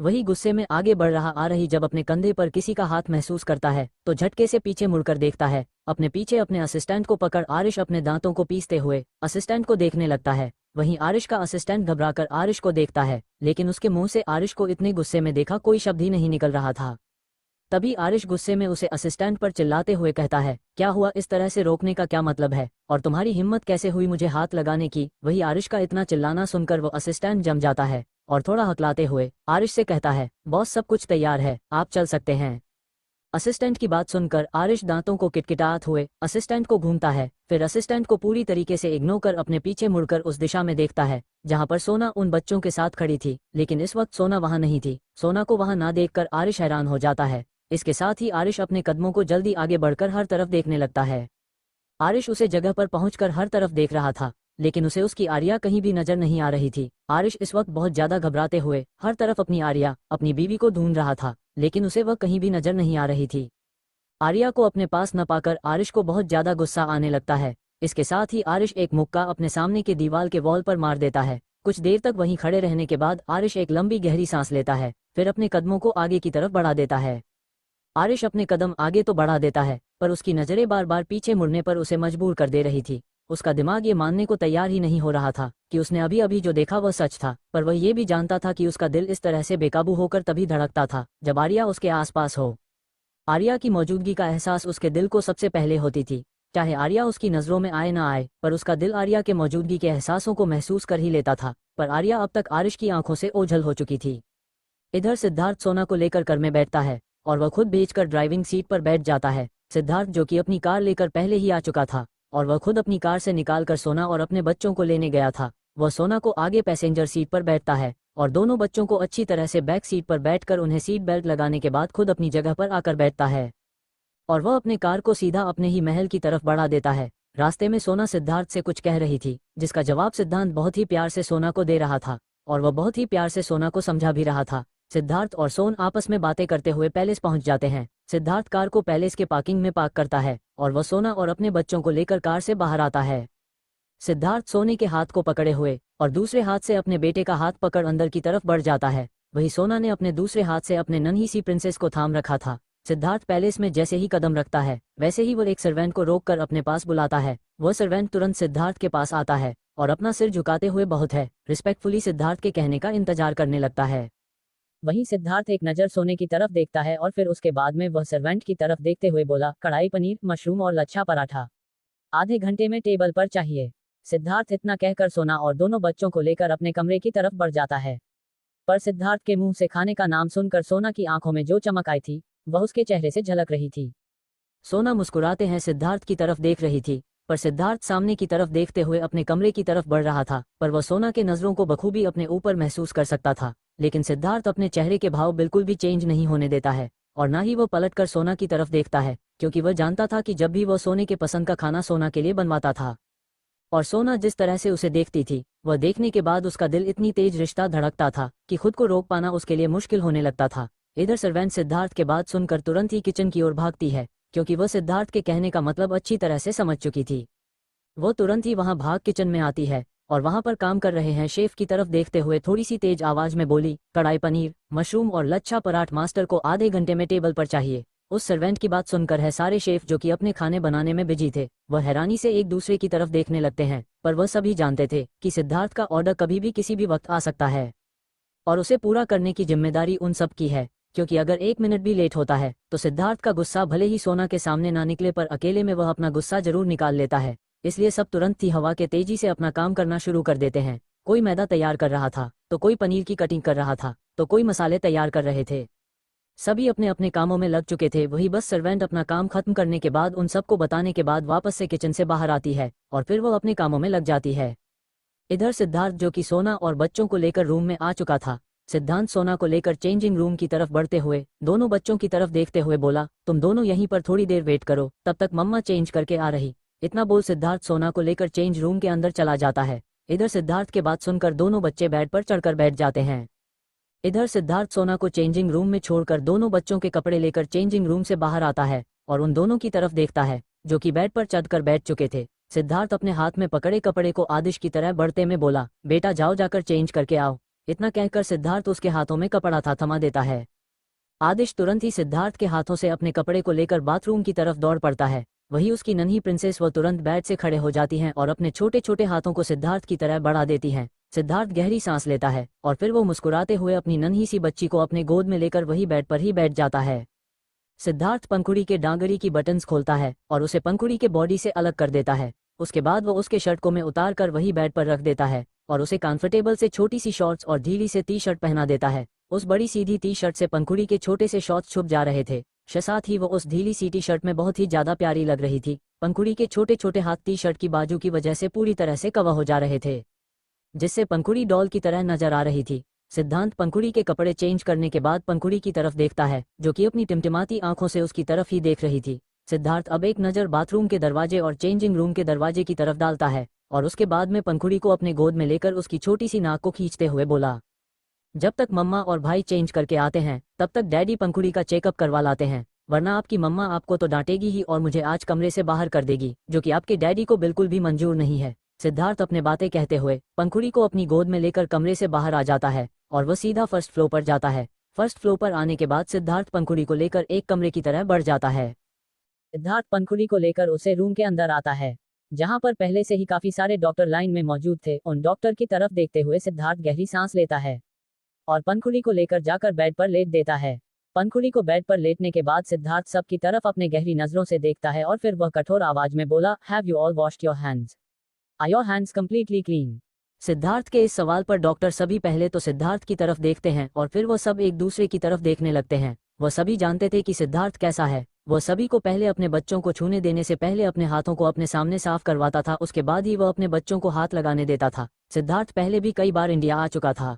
वही गुस्से में आगे बढ़ रहा आ रही जब अपने कंधे पर किसी का हाथ महसूस करता है, तो झटके से पीछे मुड़कर देखता है। अपने पीछे अपने असिस्टेंट को पकड़ आरिश अपने दांतों को पीसते हुए असिस्टेंट को देखने लगता है। वहीं आरिश का असिस्टेंट घबराकर आरिश को देखता है, लेकिन उसके मुंह से आरिश को इतने गुस्से में देखा कोई शब्द ही नहीं निकल रहा था। तभी आरिश गुस्से में उसे असिस्टेंट पर चिल्लाते हुए कहता है, क्या हुआ, इस तरह से रोकने का क्या मतलब है, और तुम्हारी हिम्मत कैसे हुई मुझे हाथ लगाने की। वही आरिश का इतना चिल्लाना सुनकर वो असिस्टेंट जम जाता है और थोड़ा हकलाते हुए आरिश से कहता है, बॉस सब कुछ तैयार है, आप चल सकते हैं। असिस्टेंट की बात सुनकर आरिश दांतों को किटकिटाते हुए असिस्टेंट को घूमता है, फिर असिस्टेंट को पूरी तरीके से इग्नोर कर अपने पीछे मुड़कर उस दिशा में देखता है जहां पर सोना उन बच्चों के साथ खड़ी थी, लेकिन इस वक्त सोना वहां नहीं थी। सोना को वहां ना देखकर आरिश हैरान हो जाता है। इसके साथ ही आरिश अपने कदमों को जल्दी आगे बढ़कर हर तरफ देखने लगता है। आरिश उसे जगह पर पहुंचकर हर तरफ देख रहा था, लेकिन उसे उसकी आर्या कहीं भी नजर नहीं आ रही थी। आरिश इस वक्त बहुत ज्यादा घबराते हुए हर तरफ अपनी आर्या, अपनी बीवी को ढूंढ रहा था, लेकिन उसे वह कहीं भी नजर नहीं आ रही थी। आर्या को अपने पास न पाकर आरिश को बहुत ज्यादा गुस्सा आने लगता है। इसके साथ ही आरिश एक मुक्का अपने सामने के दीवार के वॉल पर मार देता है। कुछ देर तक वहीं खड़े रहने के बाद आरिश एक लंबी गहरी सांस लेता है, फिर अपने कदमों को आगे की तरफ बढ़ा देता है। आरिश अपने कदम आगे तो बढ़ा देता है, पर उसकी नजरें बार बार पीछे मुड़ने पर उसे मजबूर कर दे रही थी। उसका दिमाग ये मानने को तैयार ही नहीं हो रहा था कि उसने अभी अभी जो देखा वह सच था, पर वह ये भी जानता था कि उसका दिल इस तरह से बेकाबू होकर तभी धड़कता था जब आर्या उसके आसपास हो। आर्या की मौजूदगी का एहसास उसके दिल को सबसे पहले होती थी, चाहे आर्या उसकी नजरों में आए ना आए, पर उसका दिल आर्या के मौजूदगी के एहसासों को महसूस कर ही लेता था। पर आर्या अब तक आरिश की आंखों से ओझल हो चुकी थी। इधर सिद्धार्थ सोना को लेकर कार में बैठता है और वह खुद भेजकर ड्राइविंग सीट पर बैठ जाता है। सिद्धार्थ जो कि अपनी कार लेकर पहले ही आ चुका था, और वह खुद अपनी कार से निकालकर सोना और अपने बच्चों को लेने गया था। वह सोना को आगे पैसेंजर सीट पर बैठता है और दोनों बच्चों को अच्छी तरह से बैक सीट पर बैठकर उन्हें सीट बेल्ट लगाने के बाद खुद अपनी जगह पर आकर बैठता है, और वह अपने कार को सीधा अपने ही महल की तरफ बढ़ा देता है। रास्ते में सोना सिद्धार्थ से कुछ कह रही थी, जिसका जवाब सिद्धांत बहुत ही प्यार से सोना को दे रहा था, और वह बहुत ही प्यार से सोना को समझा भी रहा था। सिद्धार्थ और सोन आपस में बातें करते हुए पैलेस पहुंच जाते हैं। सिद्धार्थ कार को पैलेस के पार्किंग में पार्क करता है और वह सोना और अपने बच्चों को लेकर कार से बाहर आता है। सिद्धार्थ सोने के हाथ को पकड़े हुए और दूसरे हाथ से अपने बेटे का हाथ पकड़ अंदर की तरफ बढ़ जाता है। वही सोना ने अपने दूसरे हाथ से अपने नन्ही सी प्रिंसेस को थाम रखा था। सिद्धार्थ पैलेस में जैसे ही कदम रखता है, वैसे ही वह एक सर्वेंट को रोककर अपने पास बुलाता है। वह सर्वेंट तुरंत सिद्धार्थ के पास आता है और अपना सिर झुकाते हुए बहुत है रिस्पेक्टफुली सिद्धार्थ के कहने का इंतजार करने लगता है। वहीं सिद्धार्थ एक नज़र सोने की तरफ देखता है और फिर उसके बाद में वह सर्वेंट की तरफ देखते हुए बोला, कढ़ाई पनीर, मशरूम और लच्छा पराठा आधे घंटे में टेबल पर चाहिए। सिद्धार्थ इतना कहकर सोना और दोनों बच्चों को लेकर अपने कमरे की तरफ बढ़ जाता है। पर सिद्धार्थ के मुंह से खाने का नाम सुनकर सोना की आंखों में जो चमक आई थी वह उसके चेहरे से झलक रही थी। सोना मुस्कुराते हैं सिद्धार्थ की तरफ देख रही थी, पर सिद्धार्थ सामने की तरफ देखते हुए अपने कमरे की तरफ बढ़ रहा था, पर वह सोना के नजरों को बखूबी अपने ऊपर महसूस कर सकता था। लेकिन सिद्धार्थ अपने चेहरे के भाव बिल्कुल भी चेंज नहीं होने देता है और ना ही वह पलटकर सोना की तरफ देखता है, क्योंकि वह जानता था कि जब भी वह सोने के पसंद का खाना सोना के लिए बनवाता था और सोना जिस तरह से उसे देखती थी, वह देखने के बाद उसका दिल इतनी तेज रिश्ता धड़कता था कि खुद को रोक पाना उसके लिए मुश्किल होने लगता था। इधर सर्वेंट सिद्धार्थ के बात सुनकर तुरंत ही किचन की ओर भागती है, क्योंकि वह सिद्धार्थ के कहने का मतलब अच्छी तरह से समझ चुकी थी। वो तुरंत ही वहां भाग किचन में आती है और वहां पर काम कर रहे हैं शेफ की तरफ देखते हुए थोड़ी सी तेज आवाज में बोली, कढ़ाई पनीर, मशरूम और लच्छा पराठ मास्टर को आधे घंटे में टेबल पर चाहिए। उस सर्वेंट की बात सुनकर है सारे शेफ जो कि अपने खाने बनाने में बिजी थे, वह हैरानी से एक दूसरे की तरफ देखने लगते हैं, पर वह सभी जानते थे कि सिद्धार्थ का ऑर्डर कभी भी किसी भी वक्त आ सकता है और उसे पूरा करने की जिम्मेदारी उन सब की है, क्योंकि अगर 1 मिनट भी लेट होता है तो सिद्धार्थ का गुस्सा भले ही सोना के सामने ना निकले पर अकेले में वह अपना गुस्सा जरूर निकाल लेता है। इसलिए सब तुरंत ही हवा के तेजी से अपना काम करना शुरू कर देते हैं। कोई मैदा तैयार कर रहा था, तो कोई पनीर की कटिंग कर रहा था, तो कोई मसाले तैयार कर रहे थे। सभी अपने अपने कामों में लग चुके थे। वही बस सर्वेंट अपना काम खत्म करने के बाद उन सबको बताने के बाद वापस से किचन से बाहर आती है और फिर वह अपने कामों में लग जाती है। इधर सिद्धार्थ जो कि सोना और बच्चों को लेकर रूम में आ चुका था, सिद्धांत सोना को लेकर चेंजिंग रूम की तरफ बढ़ते हुए दोनों बच्चों की तरफ देखते हुए बोला, तुम दोनों यहीं पर थोड़ी देर वेट करो, तब तक मम्मा चेंज करके आ रही। इतना बोल सिद्धार्थ सोना को लेकर चेंज रूम के अंदर चला जाता है। इधर सिद्धार्थ के बात सुनकर दोनों बच्चे बेड पर चढ़कर बैठ जाते हैं। इधर सिद्धार्थ सोना को चेंजिंग रूम में छोड़कर दोनों बच्चों के कपड़े लेकर चेंजिंग रूम से बाहर आता है और उन दोनों की तरफ देखता है जो कि बेड पर चढ़कर बैठ चुके थे। सिद्धार्थ अपने हाथ में पकड़े कपड़े को आदिश की तरह बढ़ते में बोला, बेटा जाओ जाकर चेंज करके आओ। इतना कहकर सिद्धार्थ उसके हाथों में कपड़ा था थमा देता है। आदिश तुरंत ही सिद्धार्थ के हाथों से अपने कपड़े को लेकर बाथरूम की तरफ दौड़ पड़ता है। वही उसकी नन्ही प्रिंसेस वह तुरंत बेड से खड़े हो जाती हैं और अपने छोटे छोटे हाथों को सिद्धार्थ की तरह बढ़ा देती हैं। सिद्धार्थ गहरी सांस लेता है और फिर वो मुस्कुराते हुए अपनी नन्ही सी बच्ची को अपने गोद में लेकर वही बेड पर ही बैठ जाता है। सिद्धार्थ पंखुड़ी के डांगरी की बटन्स खोलता है और उसे पंखुड़ी के बॉडी से अलग कर देता है। उसके बाद वो उसके शर्ट को में उतार कर वही बेड पर रख देता है और उसे कंफर्टेबल से छोटी सी शॉर्ट्स और ढीली से टी शर्ट पहना देता है। उस बड़ी सीधी टी शर्ट से पंखुड़ी के छोटे से शॉर्ट्स छुप जा रहे थे, साथ ही वो उस ढीली सी टी शर्ट में बहुत ही ज्यादा प्यारी लग रही थी। पंखुड़ी के छोटे छोटे हाथ टी शर्ट की बाजू की वजह से पूरी तरह से कवर हो जा रहे थे, जिससे पंखुड़ी डॉल की तरह नजर आ रही थी। सिद्धांत पंखुड़ी के कपड़े चेंज करने के बाद पंखुड़ी की तरफ देखता है जो कि अपनी टिमटिमाती आंखों से उसकी तरफ ही देख रही थी। सिद्धार्थ अब एक नज़र बाथरूम के दरवाजे और चेंजिंग रूम के दरवाजे की तरफ डालता है और उसके बाद में पंखुड़ी को अपने गोद में लेकर उसकी छोटी सी नाक को खींचते हुए बोला, जब तक मम्मा और भाई चेंज करके आते हैं तब तक डैडी पंखुड़ी का चेकअप करवा लाते हैं, वरना आपकी मम्मा आपको तो डांटेगी ही और मुझे आज कमरे से बाहर कर देगी, जो कि आपके डैडी को बिल्कुल भी मंजूर नहीं है। सिद्धार्थ अपने बातें कहते हुए पंखुड़ी को अपनी गोद में लेकर कमरे से बाहर आ जाता है और वह सीधा फर्स्ट फ्लोर पर जाता है। फर्स्ट फ्लोर पर आने के बाद सिद्धार्थ पंखुड़ी को लेकर एक कमरे की तरह बढ़ जाता है। सिद्धार्थ पंखुड़ी को लेकर उसे रूम के अंदर आता है, जहां पर पहले से ही काफी सारे डॉक्टर लाइन में मौजूद थे। उन डॉक्टर की तरफ देखते हुए सिद्धार्थ गहरी सांस लेता है और पंखुड़ी को लेकर जाकर बेड पर लेट देता है। पंखुड़ी को बेड पर लेटने के बाद सिद्धार्थ सबकी तरफ अपने गहरी नजरों से देखता है और फिर वह कठोर आवाज में बोला, have you all washed your hands? Are your hands completely clean? Siddharth के इस सवाल पर डॉक्टर सभी पहले तो सिद्धार्थ की तरफ देखते हैं और फिर वह सब एक दूसरे की तरफ देखने लगते हैं। वह सभी जानते थे कि सिद्धार्थ कैसा है। वह सभी को पहले अपने बच्चों को छूने देने से पहले अपने हाथों को अपने सामने साफ करवाता था, उसके बाद ही वह अपने बच्चों को हाथ लगाने देता था। सिद्धार्थ पहले भी कई बार इंडिया आ चुका था,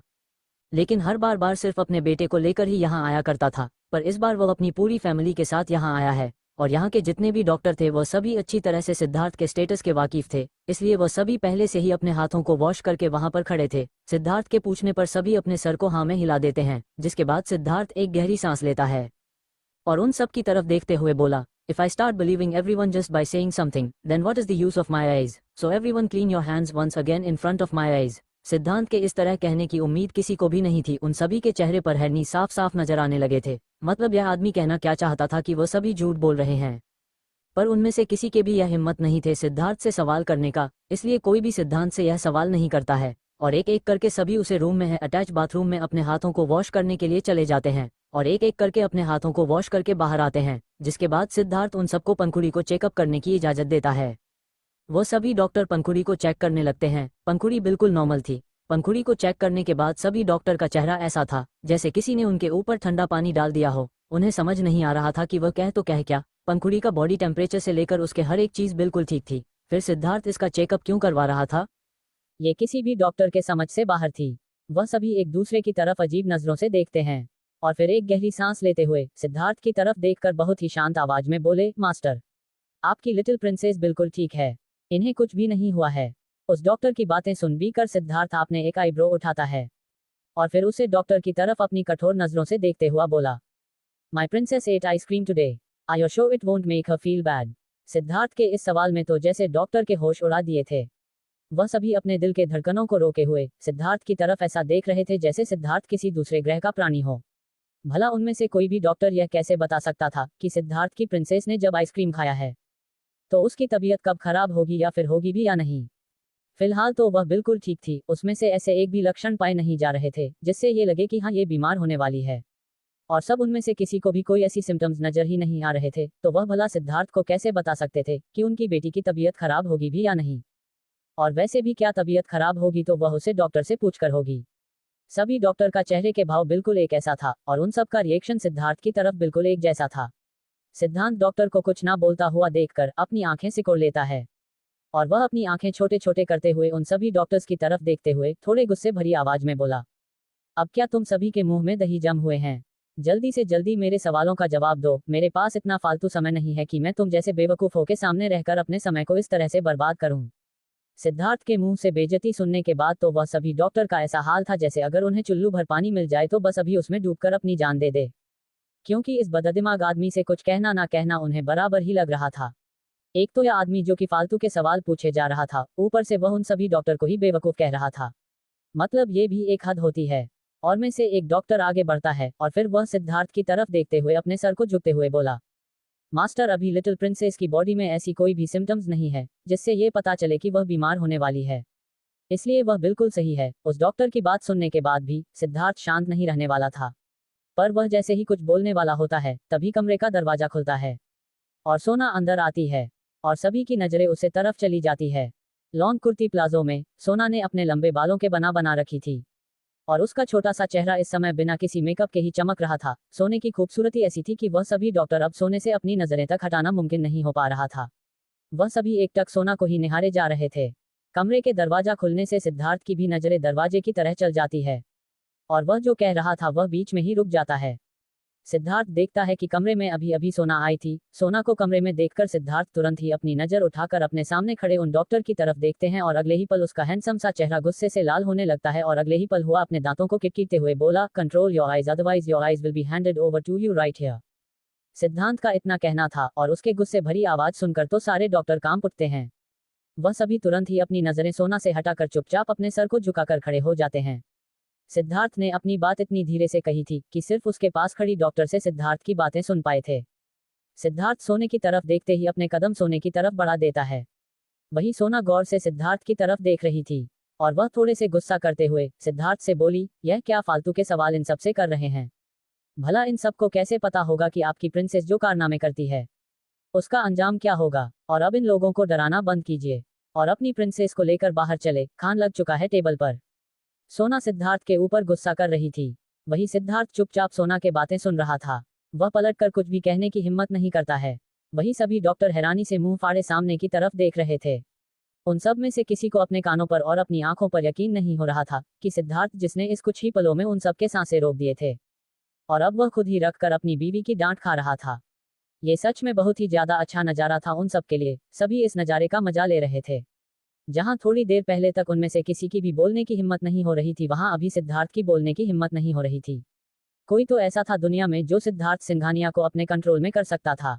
लेकिन हर बार सिर्फ अपने बेटे को लेकर ही यहाँ आया करता था, पर इस बार वह अपनी पूरी फैमिली के साथ यहाँ आया है और यहाँ के जितने भी डॉक्टर थे वह सभी अच्छी तरह से सिद्धार्थ के स्टेटस के वाकिफ थे, इसलिए वह सभी पहले से ही अपने हाथों को वॉश करके वहां पर खड़े थे। सिद्धार्थ के पूछने पर सभी अपने सर को हाँ में हिला देते हैं, जिसके बाद सिद्धार्थ एक गहरी सांस लेता है और उन सब की तरफ देखते हुए बोला, If I start believing everyone just by saying something, then what is the use of my eyes? So everyone clean your hands once again in front of my eyes. सिद्धांत के इस तरह कहने की उम्मीद किसी को भी नहीं थी। उन सभी के चेहरे पर हैरानी साफ साफ नजर आने लगे थे। मतलब यह आदमी कहना क्या चाहता था कि वह सभी झूठ बोल रहे हैं, पर उनमें से किसी के भी यह हिम्मत नहीं थे सिद्धार्थ से सवाल करने का, इसलिए कोई भी सिद्धांत से यह सवाल नहीं करता है और एक एक करके सभी उसे रूम में है अटैच बाथरूम में अपने हाथों को वॉश करने के लिए चले जाते हैं और एक एक करके अपने हाथों को वॉश करके बाहर आते हैं, जिसके बाद सिद्धार्थ उन सबको पंखुड़ी को चेकअप करने की इजाजत देता है। वो सभी डॉक्टर पंखुड़ी को चेक करने लगते हैं। पंखुड़ी बिल्कुल नॉर्मल थी। पंखुड़ी को चेक करने के बाद सभी डॉक्टर का चेहरा ऐसा था जैसे किसी ने उनके ऊपर ठंडा पानी डाल दिया हो। उन्हें समझ नहीं आ रहा था कि वह कह तो कह क्या। पंखुड़ी का बॉडी टेम्परेचर से लेकर उसके हर एक चीज बिल्कुल ठीक थी, फिर सिद्धार्थ इसका चेकअप क्यों करवा रहा था, ये किसी भी डॉक्टर के समझ से बाहर थी। वह सभी एक दूसरे की तरफ अजीब नजरों से देखते हैं और फिर एक गहरी सांस लेते हुए सिद्धार्थ की तरफ देखकर बहुत ही शांत आवाज में बोले, मास्टर, आपकी लिटिल प्रिंसेस बिल्कुल ठीक है, इन्हें कुछ भी नहीं हुआ है। उस डॉक्टर की बातें सुन भी कर सिद्धार्थ आपने एक आईब्रो उठाता है और फिर उसे डॉक्टर की तरफ अपनी कठोर नजरों से देखते हुआ बोला, माई princess eight ice cream today, I R sure it won't make her feel bad. Siddharth के इस सवाल में तो जैसे डॉक्टर के होश उड़ा दिए थे। वह सभी अपने दिल के धड़कनों को रोके हुए सिद्धार्थ की तरफ ऐसा देख रहे थे जैसे सिद्धार्थ किसी दूसरे ग्रह का प्राणी हो। भला उनमें से कोई भी डॉक्टर यह कैसे बता सकता था कि सिद्धार्थ की प्रिंसेस ने जब आइसक्रीम खाया है तो उसकी तबीयत कब खराब होगी या फिर होगी भी या नहीं। फिलहाल तो वह बिल्कुल ठीक थी, उसमें से ऐसे एक भी लक्षण पाए नहीं जा रहे थे जिससे ये लगे कि हाँ ये बीमार होने वाली है, और सब उनमें से किसी को भी कोई ऐसी सिम्टम्स नजर ही नहीं आ रहे थे। तो वह भला सिद्धार्थ को कैसे बता सकते थे कि उनकी बेटी की तबीयत खराब होगी भी या नहीं, और वैसे भी क्या तबीयत खराब होगी तो वह उसे डॉक्टर से पूछकर होगी। सभी डॉक्टर का चेहरे के भाव बिल्कुल एक ऐसा था और उन सब का रिएक्शन सिद्धार्थ की तरफ बिल्कुल एक जैसा था। सिद्धांत डॉक्टर को कुछ ना बोलता हुआ देखकर अपनी आंखें सिकोड़ लेता है और वह अपनी आंखें छोटे छोटे करते हुए उन सभी डॉक्टर्स की तरफ देखते हुए थोड़े गुस्से भरी आवाज में बोला, अब क्या तुम सभी के मुंह में दही जम हुए हैं? जल्दी से जल्दी मेरे सवालों का जवाब दो। मेरे पास इतना फालतू समय नहीं है कि मैं तुम जैसे बेवकूफों के सामने रहकर अपने समय को इस तरह से बर्बाद करूं। सिद्धार्थ के मुंह से बेइज्जती सुनने के बाद तो वह सभी डॉक्टर का ऐसा हाल था जैसे अगर उन्हें चुल्लू भर पानी मिल जाए तो बस अभी उसमें डूबकर अपनी जान दे दे, क्योंकि इस बददिमाग आदमी से कुछ कहना ना कहना उन्हें बराबर ही लग रहा था। एक तो यह आदमी जो कि फालतू के सवाल पूछे जा रहा था, ऊपर से वह उन सभी डॉक्टर को ही बेवकूफ कह रहा था। मतलब ये भी एक हद होती है। और में से एक डॉक्टर आगे बढ़ता है और फिर वह सिद्धार्थ की तरफ देखते हुए अपने सर को झुकते हुए बोला, मास्टर, अभी लिटिल प्रिंसेस की बॉडी में ऐसी कोई भी सिम्टम्स नहीं है जिससे ये पता चले कि वह बीमार होने वाली है, इसलिए वह बिल्कुल सही है। उस डॉक्टर की बात सुनने के बाद भी सिद्धार्थ शांत नहीं रहने वाला था, पर वह जैसे ही कुछ बोलने वाला होता है तभी कमरे का दरवाजा खुलता है और सोना अंदर आती है और सभी की नजरें उसे तरफ चली जाती है। लॉन्ग कुर्ती प्लाजो में सोना ने अपने लंबे बालों के बना रखी थी और उसका छोटा सा चेहरा इस समय बिना किसी मेकअप के ही चमक रहा था। सोने की खूबसूरती ऐसी थी कि वह सभी डॉक्टर अब सोने से अपनी नजरें तक हटाना मुमकिन नहीं हो पा रहा था। वह सभी एकटक सोना को ही निहारे जा रहे थे। कमरे के दरवाजा खुलने से सिद्धार्थ की भी नजरें दरवाजे की तरह चल जाती है और वह जो कह रहा था वह बीच में ही रुक जाता है। सिद्धार्थ देखता है कि कमरे में अभी अभी सोना आई थी। सोना को कमरे में देखकर सिद्धार्थ तुरंत ही अपनी नजर उठाकर अपने सामने खड़े उन डॉक्टर की तरफ देखते हैं और अगले ही पल उसका हैंडसम सा चेहरा गुस्से से लाल होने लगता है और अगले ही पल हुआ अपने दांतों को किटकिटते हुए बोला, control your eyes otherwise your eyes will be handed over to you right here. Siddhant का इतना कहना था और उसके गुस्से भरी आवाज सुनकर तो सारे डॉक्टर कांप उठते हैं। वह सभी तुरंत ही अपनी नजरें सोना से हटाकर चुपचाप अपने सर को झुकाकर खड़े हो जाते हैं। सिद्धार्थ ने अपनी बात इतनी धीरे से कही थी कि सिर्फ उसके पास खड़ी डॉक्टर से सिद्धार्थ की बातें सुन पाए थे। सिद्धार्थ सोने की तरफ देखते ही अपने कदम सोने की तरफ बढ़ा देता है। वही सोना गौर से सिद्धार्थ की तरफ देख रही थी और वह थोड़े से गुस्सा करते हुए सिद्धार्थ से बोली, यह क्या फालतू के सवाल इन सबसे कर रहे हैं? भला इन सबको कैसे पता होगा कि आपकी प्रिंसेस जो कारनामे करती है उसका अंजाम क्या होगा? और अब इन लोगों को डराना बंद कीजिए और अपनी प्रिंसेस को लेकर बाहर चले, खान लग चुका है टेबल पर। सोना सिद्धार्थ के ऊपर गुस्सा कर रही थी। वही सिद्धार्थ चुपचाप सोना के बातें सुन रहा था। वह पलटकर कुछ भी कहने की हिम्मत नहीं करता है। वही सभी डॉक्टर हैरानी से मुंह फाड़े सामने की तरफ देख रहे थे। उन सब में से किसी को अपने कानों पर और अपनी आंखों पर यकीन नहीं हो रहा था कि सिद्धार्थ, जिसने इस कुछ ही पलों में उन सबके सांसें रोक दिए थे और अब वह खुद ही रखकर अपनी बीवी की डांट खा रहा था। ये सच में बहुत ही ज्यादा अच्छा नजारा था उन सब के लिए। सभी इस नजारे का मजा ले रहे थे। जहां थोड़ी देर पहले तक उनमें से किसी की भी बोलने की हिम्मत नहीं हो रही थी, वहां अभी सिद्धार्थ की बोलने की हिम्मत नहीं हो रही थी। कोई तो ऐसा था दुनिया में जो सिद्धार्थ सिंघानिया को अपने कंट्रोल में कर सकता था।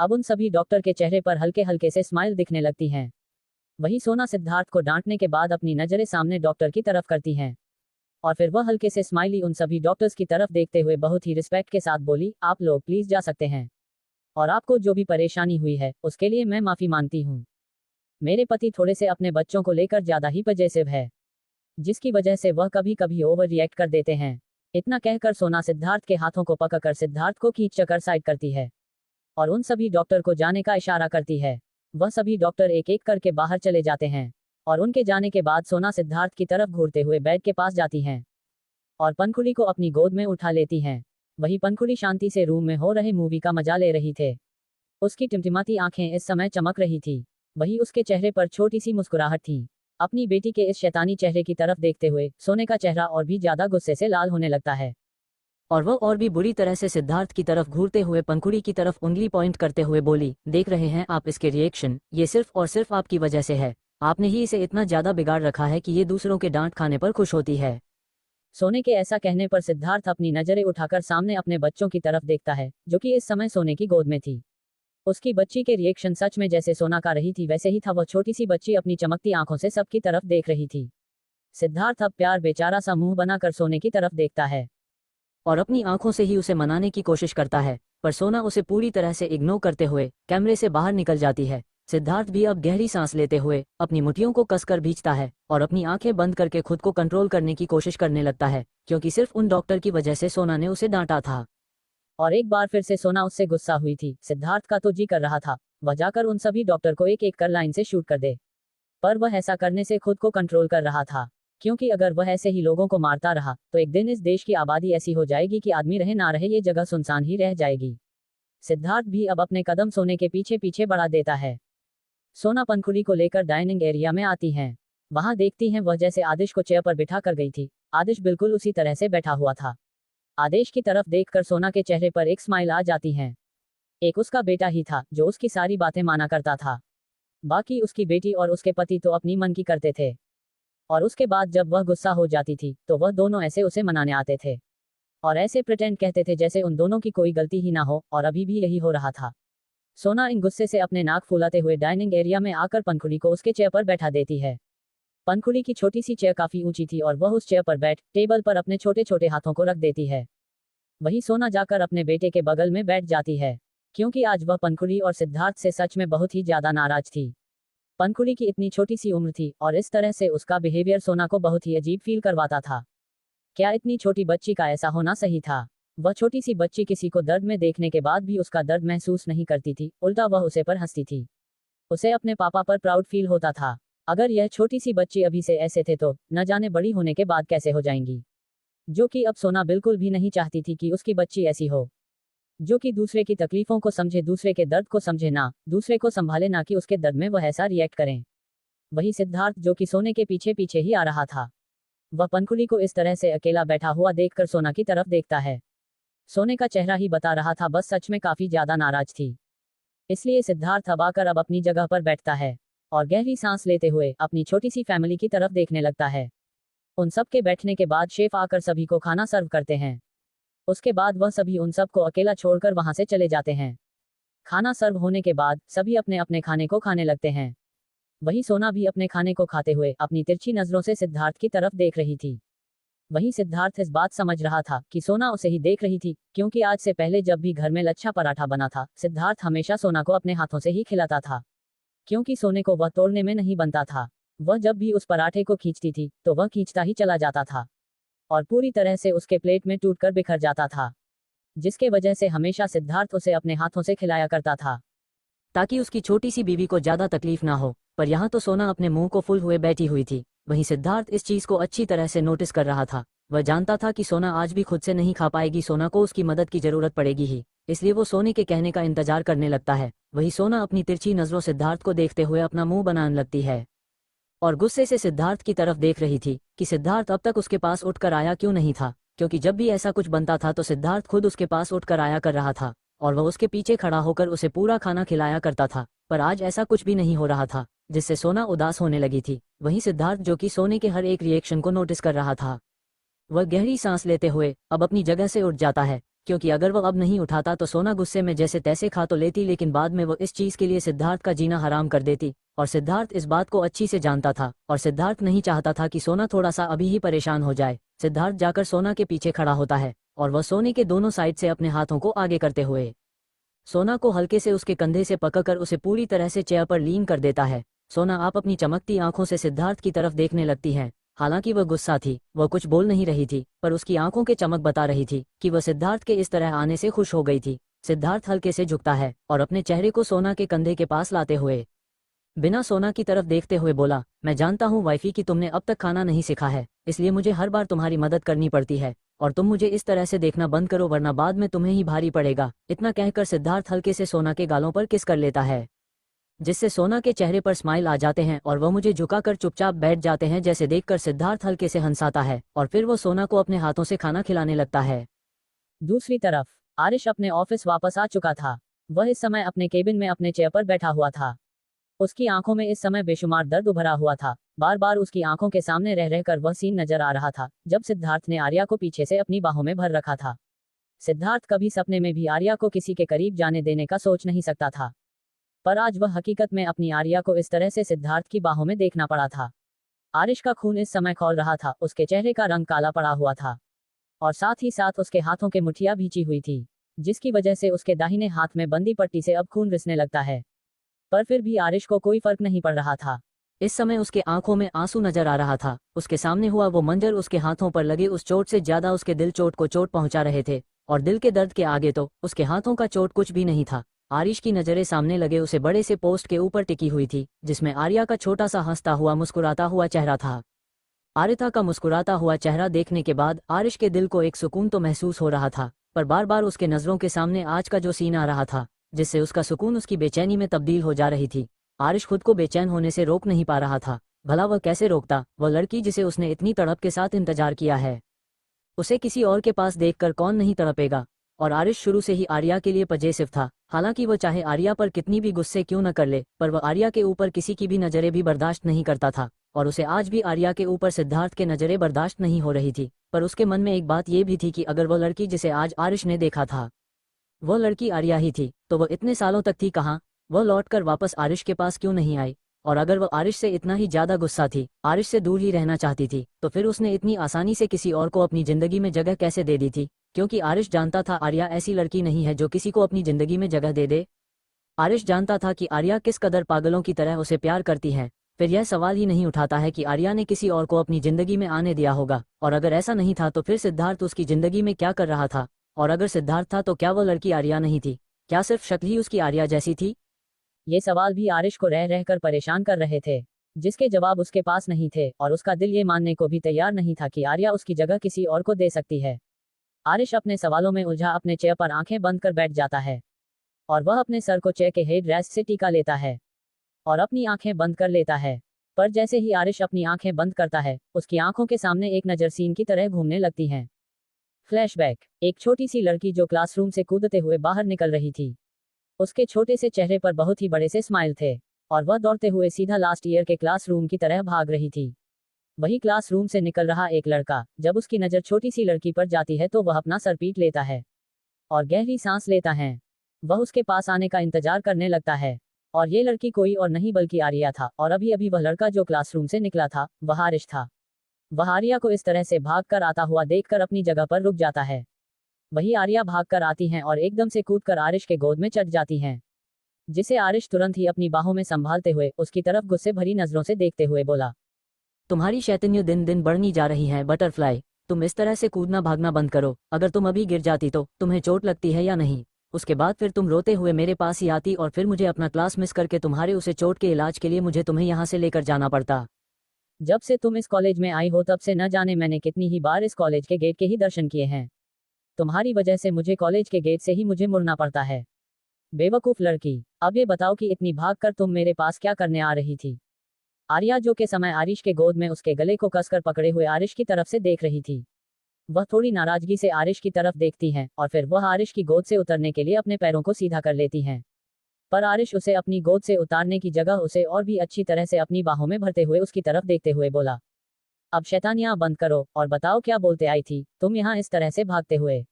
अब उन सभी डॉक्टर के चेहरे पर हल्के हल्के से स्माइल दिखने लगती हैं। वही सोना सिद्धार्थ को डांटने के बाद अपनी नजरें सामने डॉक्टर की तरफ करती हैं और फिर वह हल्के से स्माइली उन सभी डॉक्टर्स की तरफ देखते हुए बहुत ही रिस्पेक्ट के साथ बोली, आप लोग प्लीज जा सकते हैं और आपको जो भी परेशानी हुई है उसके लिए मैं माफी मांगती हूँ। मेरे पति थोड़े से अपने बच्चों को लेकर ज्यादा ही पजेसिव है। जिसकी वजह से वह कभी कभी ओवर रिएक्ट कर देते हैं। इतना कहकर सोना सिद्धार्थ के हाथों को पकड़कर सिद्धार्थ को खींचकर साइड करती है और उन सभी डॉक्टर को जाने का इशारा करती है। वह सभी डॉक्टर एक एक करके बाहर चले जाते हैं और उनके जाने के बाद सोना सिद्धार्थ की तरफ घूरते हुए बेड के पास जाती हैं और पंखुड़ी को अपनी गोद में उठा लेती हैं। वही पंखुड़ी शांति से रूम में हो रहे मूवी का मजा ले रही थे। उसकी टिमटिमाती आंखें इस समय चमक रही थी। वही उसके चेहरे पर छोटी सी मुस्कुराहट थी। अपनी बेटी के इस शैतानी चेहरे की तरफ देखते हुए सोने का चेहरा और भी ज्यादा गुस्से से लाल होने लगता है और वह और भी बुरी तरह से सिद्धार्थ की तरफ घूरते हुए पंखुड़ी की तरफ उंगली पॉइंट करते हुए बोली, देख रहे हैं आप इसके रिएक्शन, ये सिर्फ और सिर्फ आपकी वजह से है। आपने ही इसे इतना ज्यादा बिगाड़ रखा है कि ये दूसरों के डांट खाने पर खुश होती है। सोने के ऐसा कहने पर सिद्धार्थ अपनी नजरें उठाकर सामने अपने बच्चों की तरफ देखता है, जो कि इस समय सोने की गोद में थी। उसकी बच्ची के रिएक्शन सच में जैसे सोना का रही थी वैसे ही था। वह छोटी सी बच्ची अपनी चमकती आंखों से सबकी तरफ देख रही थी। सिद्धार्थ अब प्यार बेचारा सा मुंह बनाकर सोने की तरफ देखता है और अपनी आंखों से ही उसे मनाने की कोशिश करता है, पर सोना उसे पूरी तरह से इग्नोर करते हुए कैमरे से बाहर निकल जाती है। सिद्धार्थ भी अब गहरी सांस लेते हुए अपनी मुट्ठियों को कसकर भींचता है और अपनी आंखें बंद करके खुद को कंट्रोल करने की कोशिश करने लगता है, क्योंकि सिर्फ उन डॉक्टर की वजह से सोना ने उसे डांटा था और एक बार फिर से सोना उससे गुस्सा हुई थी। सिद्धार्थ का तो जी कर रहा था वह जाकर उन सभी डॉक्टर को एक एक कर लाइन से शूट कर दे, पर वह ऐसा करने से खुद को कंट्रोल कर रहा था, क्योंकि अगर वह ऐसे ही लोगों को मारता रहा तो एक दिन इस देश की आबादी ऐसी हो जाएगी कि आदमी रहे ना रहे ये जगह सुनसान ही रह जाएगी। सिद्धार्थ भी अब अपने कदम सोने के पीछे पीछे बढ़ा देता है। सोना पंखुड़ी को लेकर डाइनिंग एरिया में आती हैं। वहां देखती हैं वह जैसे आदिश को चेयर पर बिठा कर गई थी, आदिश बिल्कुल उसी तरह से बैठा हुआ था। आदेश की तरफ देखकर सोना के चेहरे पर एक स्माइल आ जाती है। एक उसका बेटा ही था जो उसकी सारी बातें माना करता था, बाकी उसकी बेटी और उसके पति तो अपनी मन की करते थे और उसके बाद जब वह गुस्सा हो जाती थी तो वह दोनों ऐसे उसे मनाने आते थे और ऐसे प्रिटेंड कहते थे जैसे उन दोनों की कोई गलती ही ना हो, और अभी भी यही हो रहा था। सोना इन गुस्से से अपने नाक फुलाते हुए डाइनिंग एरिया में आकर पंखुड़ी को उसके चेयर पर बैठा देती है। पंखुड़ी की छोटी सी चेयर काफी ऊंची थी और वह उस चेयर पर बैठ टेबल पर अपने छोटे छोटे हाथों को रख देती है। वही सोना जाकर अपने बेटे के बगल में बैठ जाती है, क्योंकि आज वह पंखुड़ी और सिद्धार्थ से सच में बहुत ही ज्यादा नाराज थी। पंखुड़ी की इतनी छोटी सी उम्र थी और इस तरह से उसका बिहेवियर सोना को बहुत ही अजीब फील करवाता था। क्या इतनी छोटी बच्ची का ऐसा होना सही था? वह छोटी सी बच्ची किसी को दर्द में देखने के बाद भी उसका दर्द महसूस नहीं करती थी, उल्टा वह उसे पर हंसती थी। उसे अपने पापा पर प्राउड फील होता था। अगर यह छोटी सी बच्ची अभी से ऐसे थे तो न जाने बड़ी होने के बाद कैसे हो जाएंगी। जो कि अब सोना बिल्कुल भी नहीं चाहती थी कि उसकी बच्ची ऐसी हो, जो कि दूसरे की तकलीफों को समझे, दूसरे के दर्द को समझे, ना दूसरे को संभाले, ना कि उसके दर्द में वह ऐसा रिएक्ट करें। वही सिद्धार्थ जो कि सोने के पीछे पीछे ही आ रहा था, वह पंखुड़ी को इस तरह से अकेला बैठा हुआ देखकर सोना की तरफ देखता है। सोने का चेहरा ही बता रहा था, बस सच में काफी ज्यादा नाराज थी। इसलिए सिद्धार्थ अब आकर अब अपनी जगह पर बैठता है और गहरी सांस लेते हुए अपनी छोटी सी फैमिली की तरफ देखने लगता है। उन सब के बैठने के बाद शेफ आकर सभी को खाना सर्व करते हैं। उसके बाद वह सभी उन सब को अकेला छोड़कर वहां से चले जाते हैं। खाना सर्व होने के बाद सभी अपने अपने खाने को खाने लगते हैं। वही सोना भी अपने खाने को खाते हुए अपनी तिरछी नजरों से सिद्धार्थ की तरफ देख रही थी। वही सिद्धार्थ इस बात समझ रहा था कि सोना उसे ही देख रही थी, क्योंकि आज से पहले जब भी घर में लच्छा पराठा बना था सिद्धार्थ हमेशा सोना को अपने हाथों से ही खिलाता था, क्योंकि सोने को वह तोड़ने में नहीं बनता था। वह जब भी उस पराठे को खींचती थी तो वह खींचता ही चला जाता था और पूरी तरह से उसके प्लेट में टूटकर बिखर जाता था, जिसके वजह से हमेशा सिद्धार्थ उसे अपने हाथों से खिलाया करता था ताकि उसकी छोटी सी बीवी को ज्यादा तकलीफ ना हो। पर यहाँ तो सोना अपने मुंह को फुल हुए बैठी हुई थी। वहीं सिद्धार्थ इस चीज को अच्छी तरह से नोटिस कर रहा था। वह जानता था कि सोना आज भी खुद से नहीं खा पाएगी, सोना को उसकी मदद की जरूरत पड़ेगी ही, इसलिए वो सोने के कहने का इंतजार करने लगता है। वही सोना अपनी तिरछी नजरों सिद्धार्थ को देखते हुए अपना मुंह बनाने लगती है और गुस्से से सिद्धार्थ की तरफ देख रही थी कि सिद्धार्थ अब तक उसके पास उठकर आया क्यों नहीं था, क्योंकि जब भी ऐसा कुछ बनता था तो सिद्धार्थ खुद उसके पास उठकर आया कर रहा था और वह उसके पीछे खड़ा होकर उसे पूरा खाना खिलाया करता था। पर आज ऐसा कुछ भी नहीं हो रहा था, जिससे सोना उदास होने लगी थी। वहीं सिद्धार्थ जो कि सोने के हर एक रिएक्शन को नोटिस कर रहा था, वह गहरी सांस लेते हुए अब अपनी जगह से उठ जाता है, क्योंकि अगर वह अब नहीं उठाता तो सोना गुस्से में जैसे तैसे खा तो लेती, लेकिन बाद में वो इस चीज के लिए सिद्धार्थ का जीना हराम कर देती। और सिद्धार्थ इस बात को अच्छी से जानता था और सिद्धार्थ नहीं चाहता था कि सोना थोड़ा सा अभी ही परेशान हो जाए। सिद्धार्थ जाकर सोना के पीछे खड़ा होता है और वह सोने के दोनों साइड से अपने हाथों को आगे करते हुए सोना को हल्के से उसके कंधे से पकड़कर उसे पूरी तरह से चेयर पर लीन कर देता है। सोना आप अपनी चमकती आंखों से सिद्धार्थ की तरफ देखने लगती हैं। हालांकि वह गुस्सा थी, वह कुछ बोल नहीं रही थी, पर उसकी आंखों के चमक बता रही थी कि वह सिद्धार्थ के इस तरह आने से खुश हो गई थी। सिद्धार्थ हल्के से झुकता है और अपने चेहरे को सोना के कंधे के पास लाते हुए बिना सोना की तरफ देखते हुए बोला, मैं जानता हूँ वाइफी कि तुमने अब तक खाना नहीं सीखा है, इसलिए मुझे हर बार तुम्हारी मदद करनी पड़ती है, और तुम मुझे इस तरह से देखना बंद करो वरना बाद में तुम्हें ही भारी पड़ेगा। इतना कहकर सिद्धार्थ हल्के से सोना के गालों पर किस कर लेता है, जिससे सोना के चेहरे पर स्माइल आ जाते हैं और वह मुझे झुकाकर चुपचाप बैठ जाते हैं। जैसे देखकर सिद्धार्थ हल्के से हंसाता है और फिर वो सोना को अपने हाथों से खाना खिलाने लगता है। दूसरी तरफ आरिश अपने ऑफिस वापस आ चुका था। वह इस समय अपने केबिन में अपने चेयर पर बैठा हुआ था। उसकी आंखों में इस समय बेशुमार दर्द उभरा हुआ था। बार बार उसकी आंखों के सामने रह रहकर वह सीन नजर आ रहा था जब सिद्धार्थ ने आर्या को पीछे से अपनी बाहों में भर रखा था। सिद्धार्थ कभी सपने में भी आर्या को किसी के करीब जाने देने का सोच नहीं सकता था, पर आज वह हकीकत में अपनी आर्या को इस तरह से सिद्धार्थ की बाहों में देखना पड़ा था। आरिश का खून इस समय खौल रहा था, उसके चेहरे का रंग काला पड़ा हुआ था और साथ ही साथ उसके हाथों के मुठ्ठियां भींची हुई थी, जिसकी वजह से उसके दाहिने हाथ में बंदी पट्टी से अब खून रिसने लगता है। पर फिर भी आरिश को कोई फर्क नहीं पड़ रहा था। इस समय उसके आंखों में आंसू नजर आ रहा था। उसके सामने हुआ वो मंजर उसके हाथों पर लगे उस चोट से ज्यादा उसके दिल चोट को चोट पहुंचा रहे थे, और दिल के दर्द के आगे तो उसके हाथों का चोट कुछ भी नहीं था। आरिश की नजरें सामने लगे उसे बड़े से पोस्ट के ऊपर टिकी हुई थी, जिसमें आर्या का छोटा सा हंसता हुआ मुस्कुराता हुआ चेहरा था। आरिता का मुस्कुराता हुआ चेहरा देखने के बाद आरिश के दिल को एक सुकून तो महसूस हो रहा था, पर बार बार उसके नजरों के सामने आज का जो सीन आ रहा था, जिससे उसका सुकून उसकी बेचैनी में तब्दील हो जा रही थी। आरिश खुद को बेचैन होने से रोक नहीं पा रहा था। भला वह कैसे रोकता, वह लड़की जिसे उसने इतनी तड़प के साथ इंतजार किया है, उसे किसी और के पास देखकर कौन नहीं तड़पेगा। और आरिश शुरू से ही आर्या के लिए पजेसिव था। हालांकि वह चाहे आर्या पर कितनी भी गुस्से क्यों न कर ले, पर वह आर्या के ऊपर किसी की भी नजरें भी बर्दाश्त नहीं करता था, और उसे आज भी आर्या के ऊपर सिद्धार्थ के नजरें बर्दाश्त नहीं हो रही थी। पर उसके मन में एक बात ये भी थी कि अगर वह लड़की जिसे आज आरिश ने देखा था वह लड़की आर्या ही थी, तो वह इतने सालों तक थी कहाँ, वह लौटकर वापस आरिश के पास क्यों नहीं आई। और अगर वह आरिश से इतना ही ज्यादा गुस्सा थी, आरिश से दूर ही रहना चाहती थी, तो फिर उसने इतनी आसानी से किसी और को अपनी जिंदगी में जगह कैसे दे दी थी। क्योंकि आरिश जानता था आर्या ऐसी लड़की नहीं है जो किसी को अपनी जिंदगी में जगह दे दे। आरिश जानता था कि आर्या किस कदर पागलों की तरह उसे प्यार करती है। फिर यह सवाल ही नहीं उठाता है कि आर्या ने किसी और को अपनी जिंदगी में आने दिया होगा, और अगर ऐसा नहीं था तो फिर सिद्धार्थ उसकी जिंदगी में क्या कर रहा था। और अगर सिद्धार्थ था तो क्या वह लड़की आर्या नहीं थी, क्या सिर्फ शक्ल ही उसकी आर्या जैसी थी। ये सवाल भी आरिश को रह रहकर परेशान कर रहे थे, जिसके जवाब उसके पास नहीं थे, और उसका दिल ये मानने को भी तैयार नहीं था कि आर्या उसकी जगह किसी और को दे सकती है। आरिश अपने सवालों में उलझा अपने चेयर पर आंखें बंद कर बैठ जाता है, और वह अपने सर को चेयर के हेड रेस्ट से टीका लेता है और अपनी आंखें बंद कर लेता है। पर जैसे ही आरिश अपनी आंखें बंद करता है, उसकी आंखों के सामने एक नजर सीन की तरह घूमने लगती हैं। फ्लैशबैक, एक छोटी सी लड़की जो क्लासरूम से कूदते हुए बाहर निकल रही थी। उसके छोटे से चेहरे पर बहुत ही बड़े से स्माइल थे, और वह दौड़ते हुए सीधा लास्ट ईयर के क्लासरूम की तरह भाग रही थी। वही क्लासरूम से निकल रहा एक लड़का, जब उसकी नजर छोटी सी लड़की पर जाती है तो वह अपना सर पीट लेता है और गहरी सांस लेता है। वह उसके पास आने का इंतजार करने लगता है, और ये लड़की कोई और नहीं बल्कि आर्या था, और अभी अभी वह लड़का जो क्लासरूम से निकला था वह आरिश था। वह आर्या को इस तरह से भागकर आता हुआ देखकर अपनी जगह पर रुक जाता है। वही आर्या भागकर आती हैं और एकदम से कूदकर आरिश के गोद में चढ़ जाती हैं, जिसे आरिश तुरंत ही अपनी बाहों में संभालते हुए उसकी तरफ गुस्से भरी नजरों से देखते हुए बोला, तुम्हारी शैतानियां दिन दिन बढ़नी जा रही हैं बटरफ्लाई, तुम इस तरह से कूदना भागना बंद करो। अगर तुम अभी गिर जाती तो तुम्हें चोट लगती है या नहीं, उसके बाद फिर तुम रोते हुए मेरे पास ही आती और फिर मुझे अपना क्लास मिस करके तुम्हारे उसे चोट के इलाज के लिए मुझे तुम्हें यहाँ से लेकर जाना पड़ता। जब से तुम इस कॉलेज में आई हो तब से न जाने मैंने कितनी ही बार इस कॉलेज के गेट के ही दर्शन किए हैं। तुम्हारी वजह से मुझे कॉलेज के गेट से ही मुझे मुड़ना पड़ता है। बेवकूफ लड़की, अब ये बताओ कि इतनी भागकर तुम मेरे पास क्या करने आ रही थी। आर्या जो के समय आरिश के गोद में उसके गले को कसकर पकड़े हुए आरिश की तरफ से देख रही थी। वह थोड़ी नाराजगी से आरिश की तरफ देखती हैं और फिर वह आरिश की गोद से उतरने के लिए अपने पैरों को सीधा कर लेती हैं। पर आरिश उसे अपनी गोद से उतारने की जगह उसे और भी अच्छी तरह से अपनी बाहों में भरते हुए उसकी तरफ देखते हुए बोला, अब शैतानियां बंद करो और बताओ क्या बोलते आई थी तुम यहाँ इस तरह से भागते हुए।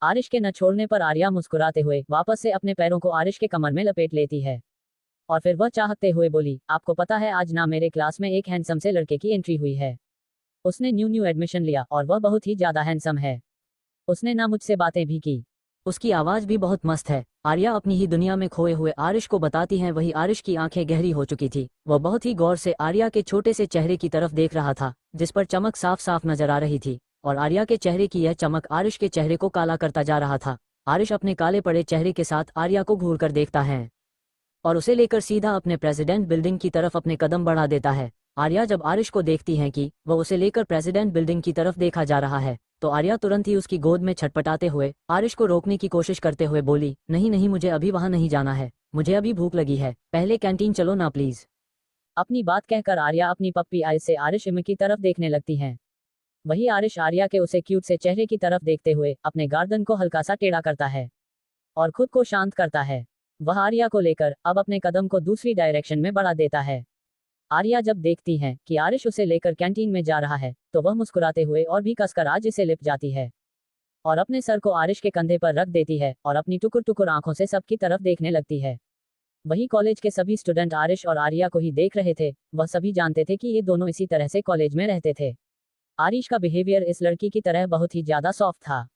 आरिश के न छोड़ने पर आर्या मुस्कुराते हुए वापस से अपने पैरों को आरिश के कमर में लपेट लेती है, और फिर वह चाहते हुए बोली, आपको पता है आज ना मेरे क्लास में एक हैंडसम से लड़के की एंट्री हुई है। उसने न्यू एडमिशन लिया और वह बहुत ही ज्यादा हैंडसम है। उसने ना मुझसे बातें भी की उसकी आवाज भी बहुत मस्त है। आर्या अपनी ही दुनिया में खोए हुए आरिश को बताती हैं। वही आरिश की आंखें गहरी हो चुकी थी। वह बहुत ही गौर से आर्या के छोटे से चेहरे की तरफ देख रहा था, जिस पर चमक साफ साफ नजर आ रही थी, और आर्या के चेहरे की यह चमक आरिश के चेहरे को काला करता जा रहा था। आरिश अपने काले पड़े चेहरे के साथ आर्या को घूर कर देखता है और उसे लेकर सीधा अपने प्रेसिडेंट बिल्डिंग की तरफ अपने कदम बढ़ा देता है। आर्या जब आरिश को देखती है कि वह उसे लेकर प्रेसिडेंट बिल्डिंग की तरफ देखा जा रहा है, तो आर्या तुरंत ही उसकी गोद में छटपटाते हुए आरिश को रोकने की कोशिश करते हुए बोली, नहीं नहीं, मुझे अभी वहां नहीं जाना है, मुझे अभी भूख लगी है, पहले कैंटीन चलो ना प्लीज। अपनी बात कहकर आर्या अपनी पप्पी आइज से आरिश की तरफ देखने लगती है। वही आरिश आर्या के उसे क्यूट से चेहरे की तरफ देखते हुए अपने गर्दन को हल्का सा टेढ़ा करता है और खुद को शांत करता है। वह आर्या को लेकर अब अपने कदम को दूसरी डायरेक्शन में बढ़ा देता है। आर्या जब देखती है कि आरिश उसे लेकर कैंटीन में जा रहा है, तो वह मुस्कुराते हुए और भी कसकर आज इसे लिप जाती है और अपने सर को आरिश के कंधे पर रख देती है और अपनी टुकुर टुकुर आंखों से सबकी तरफ देखने लगती है। वही कॉलेज के सभी स्टूडेंट आरिश और आर्या को ही देख रहे थे। वह सभी जानते थे कि ये दोनों इसी तरह से कॉलेज में रहते थे। आरिश का बिहेवियर इस लड़की की तरह बहुत ही ज्यादा सॉफ्ट था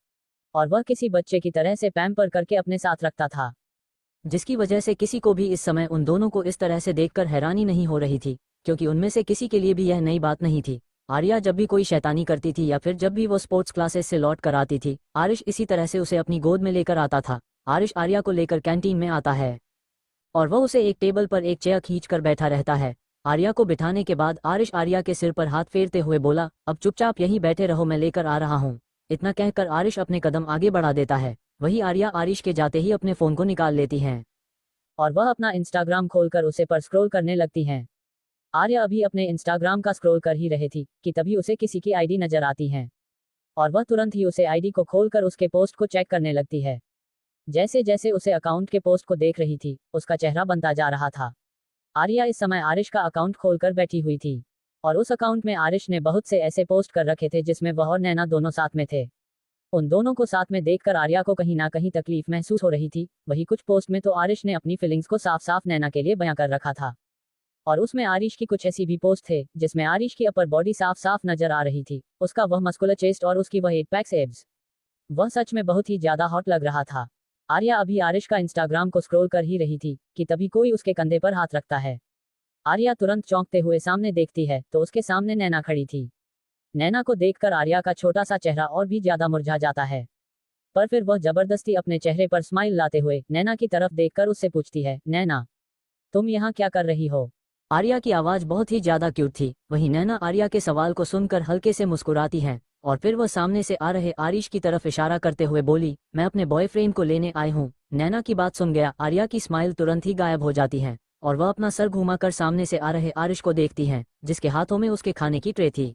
और वह किसी बच्चे की तरह से पैम्पर करके अपने साथ रखता था, जिसकी वजह से किसी को भी इस समय उन दोनों को इस तरह से देखकर हैरानी नहीं हो रही थी, क्योंकि उनमें से किसी के लिए भी यह नई बात नहीं थी। आर्या जब भी कोई शैतानी करती थी या फिर जब भी वो स्पोर्ट्स क्लासेस से लौट कर आती थी, आरिश इसी तरह से उसे अपनी गोद में लेकर आता था। आरिश आर्या को लेकर कैंटीन में आता है और वह उसे एक टेबल पर एक चेयर खींच कर बैठा रहता है। आर्या को बिठाने के बाद आरिश आर्या के सिर पर हाथ फेरते हुए बोला, अब चुपचाप यहीं बैठे रहो, मैं लेकर आ रहा हूँ। इतना कहकर आरिश अपने कदम आगे बढ़ा देता है। वही आर्या आरिश के जाते ही अपने फोन को निकाल लेती है और वह अपना इंस्टाग्राम खोलकर उसे पर स्क्रॉल करने लगती हैं। आर्या अभी अपने इंस्टाग्राम का स्क्रॉल कर ही रही थी कि तभी उसे किसी की आईडी नजर आती है और वह तुरंत ही उसे आईडी को खोलकर उसके पोस्ट को चेक करने लगती है। जैसे जैसे उसे अकाउंट के पोस्ट को देख रही थी, उसका चेहरा बनता जा रहा था। आर्या इस समय आरिश का अकाउंट खोलकर बैठी हुई थी और उस अकाउंट में आरिश ने बहुत से ऐसे पोस्ट कर रखे थे जिसमें वह और नैना दोनों साथ में थे। उन दोनों को साथ में देखकर आर्या को कहीं ना कहीं तकलीफ महसूस हो रही थी। वही कुछ पोस्ट में तो आरिश ने अपनी फीलिंग्स को साफ साफ नैना के लिए बयां कर रखा था और उसमें आरिश की कुछ ऐसी भी पोस्ट थे जिसमें आरिश की अपर बॉडी साफ साफ नजर आ रही थी, उसका वह मस्कुलर चेस्ट और उसकी वह 8 पैक्स एब्स। वह सच में बहुत ही ज्यादा हॉट लग रहा था। आर्या अभी आरिश का इंस्टाग्राम को स्क्रॉल कर ही रही थी कि तभी कोई उसके कंधे पर हाथ रखता है। आर्या तुरंत चौंकते हुए सामने देखती है तो उसके सामने नैना खड़ी थी। नैना को देखकर आर्या का छोटा सा चेहरा और भी ज्यादा मुरझा जाता है, पर फिर वह जबरदस्ती अपने चेहरे पर स्माइल लाते हुए नैना की तरफ देखकर उससे पूछती है, नैना तुम यहाँ क्या कर रही हो? आर्या की आवाज बहुत ही ज्यादा क्यूट थी। वहीं नैना आर्या के सवाल को सुनकर हल्के से मुस्कुराती हैं और फिर वह सामने से आ रहे आरिश की तरफ इशारा करते हुए बोली, मैं अपने बॉयफ्रेंड को लेने आई हूँ। नैना की बात सुन गया आर्या की स्माइल तुरंत ही गायब हो जाती है और वह अपना सर घुमाकर सामने से आ रहे आरिश को देखती हैं, जिसके हाथों में उसके खाने की ट्रे थी।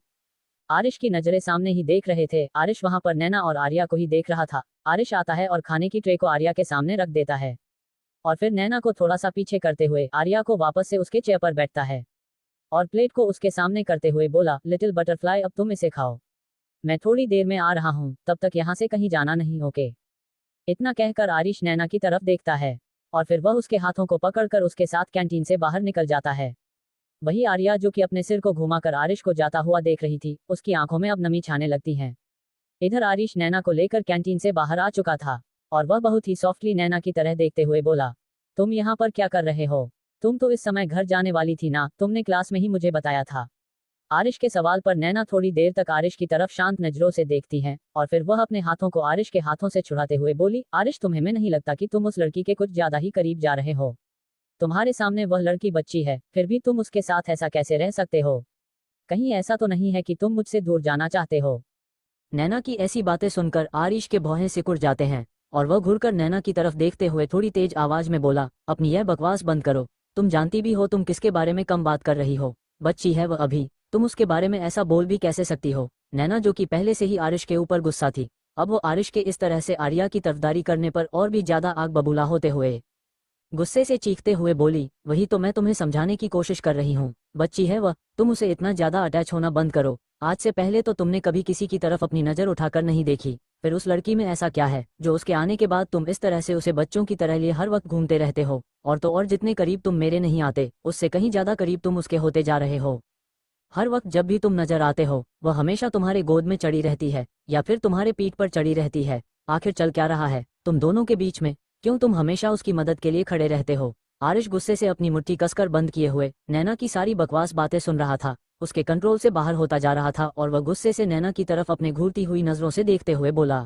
आरिश की नजरें सामने ही देख रहे थे। आरिश वहां पर नैना और आर्या को ही देख रहा था। आरिश आता है और खाने की ट्रे को आर्या के सामने रख देता है और फिर नैना को थोड़ा सा पीछे करते हुए आर्या को वापस से उसके चेयर पर बैठता है और प्लेट को उसके सामने करते हुए बोला, लिटिल बटरफ्लाई अब तुम इसे खाओ, मैं थोड़ी देर में आ रहा हूँ, तब तक यहाँ से कहीं जाना नहीं, ओके? इतना कहकर आरिश नैना की तरफ देखता है और फिर वह उसके हाथों को पकड़कर उसके साथ कैंटीन से बाहर निकल जाता है। वही आर्या जो कि अपने सिर को घुमाकर आरिश को जाता हुआ देख रही थी, उसकी आंखों में अब नमी छाने लगती है। इधर आरिश नैना को लेकर कैंटीन से बाहर आ चुका था और वह बहुत ही सॉफ्टली नैना की तरह देखते हुए बोला, तुम यहाँ पर क्या कर रहे हो? तुम तो इस समय घर जाने वाली थी ना, तुमने क्लास में ही मुझे बताया था। आरिश के सवाल पर नैना थोड़ी देर तक आरिश की तरफ शांत नजरों से देखती हैं और फिर वह अपने हाथों को आरिश के हाथों से छुड़ाते हुए बोली, आरिश तुम्हें में नहीं लगता कि तुम उस लड़की के कुछ ज्यादा ही करीब जा रहे हो? तुम्हारे सामने वह लड़की बच्ची है, फिर भी तुम उसके साथ ऐसा कैसे रह सकते हो? कहीं ऐसा तो नहीं है कि तुम मुझसे दूर जाना चाहते हो? नैना की ऐसी बातें सुनकर आरिश के भौहें सिकुड़ जाते हैं और वह घुरकर नैना की तरफ देखते हुए थोड़ी तेज आवाज में बोला, अपनी यह बकवास बंद करो। तुम जानती भी हो तुम किसके बारे में कम बात कर रही हो। बच्ची है वह अभी, तुम उसके बारे में ऐसा बोल भी कैसे सकती हो? नैना जो कि पहले से ही आरिश के ऊपर गुस्सा थी, अब वो आरिश के इस तरह से आर्या की तरफदारी करने पर और भी ज्यादा आग बबूला होते हुए गुस्से से चीखते हुए बोली, वही तो मैं तुम्हें समझाने की कोशिश कर रही हूँ। बच्ची है वह, तुम उसे इतना ज्यादा अटैच होना बंद करो। आज से पहले तो तुमने कभी किसी की तरफ अपनी नजर उठाकर नहीं देखी, फिर उस लड़की में ऐसा क्या है जो उसके आने के बाद तुम इस तरह से उसे बच्चों की तरह लिए हर वक्त घूमते रहते हो? और तो और जितने करीब तुम मेरे नहीं आते, उससे कहीं ज्यादा करीब तुम उसके होते जा रहे हो। हर वक्त जब भी तुम नजर आते हो वह हमेशा तुम्हारे गोद में चढ़ी रहती है या फिर तुम्हारे पीठ पर चढ़ी रहती है। आखिर चल क्या रहा है तुम दोनों के बीच में? क्यों तुम हमेशा उसकी मदद के लिए खड़े रहते हो? आरिश गुस्से से अपनी मुट्ठी कसकर बंद किए हुए नैना की सारी बकवास बातें सुन रहा था। उसके कंट्रोल से बाहर होता जा रहा था और वह गुस्से से नैना की तरफ अपने घूरती हुई नजरों से देखते हुए बोला।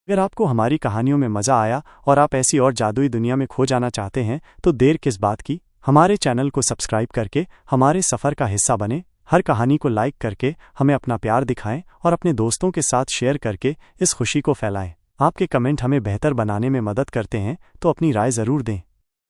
अगर आपको हमारी कहानियों में मज़ा आया और आप ऐसी और जादुई दुनिया में खो जाना चाहते हैं तो देर किस बात की, हमारे चैनल को सब्सक्राइब करके हमारे सफ़र का हिस्सा बने। हर कहानी को लाइक करके हमें अपना प्यार दिखाएं और अपने दोस्तों के साथ शेयर करके इस खुशी को फैलाएं। आपके कमेंट हमें बेहतर बनाने में मदद करते हैं, तो अपनी राय ज़रूर दें।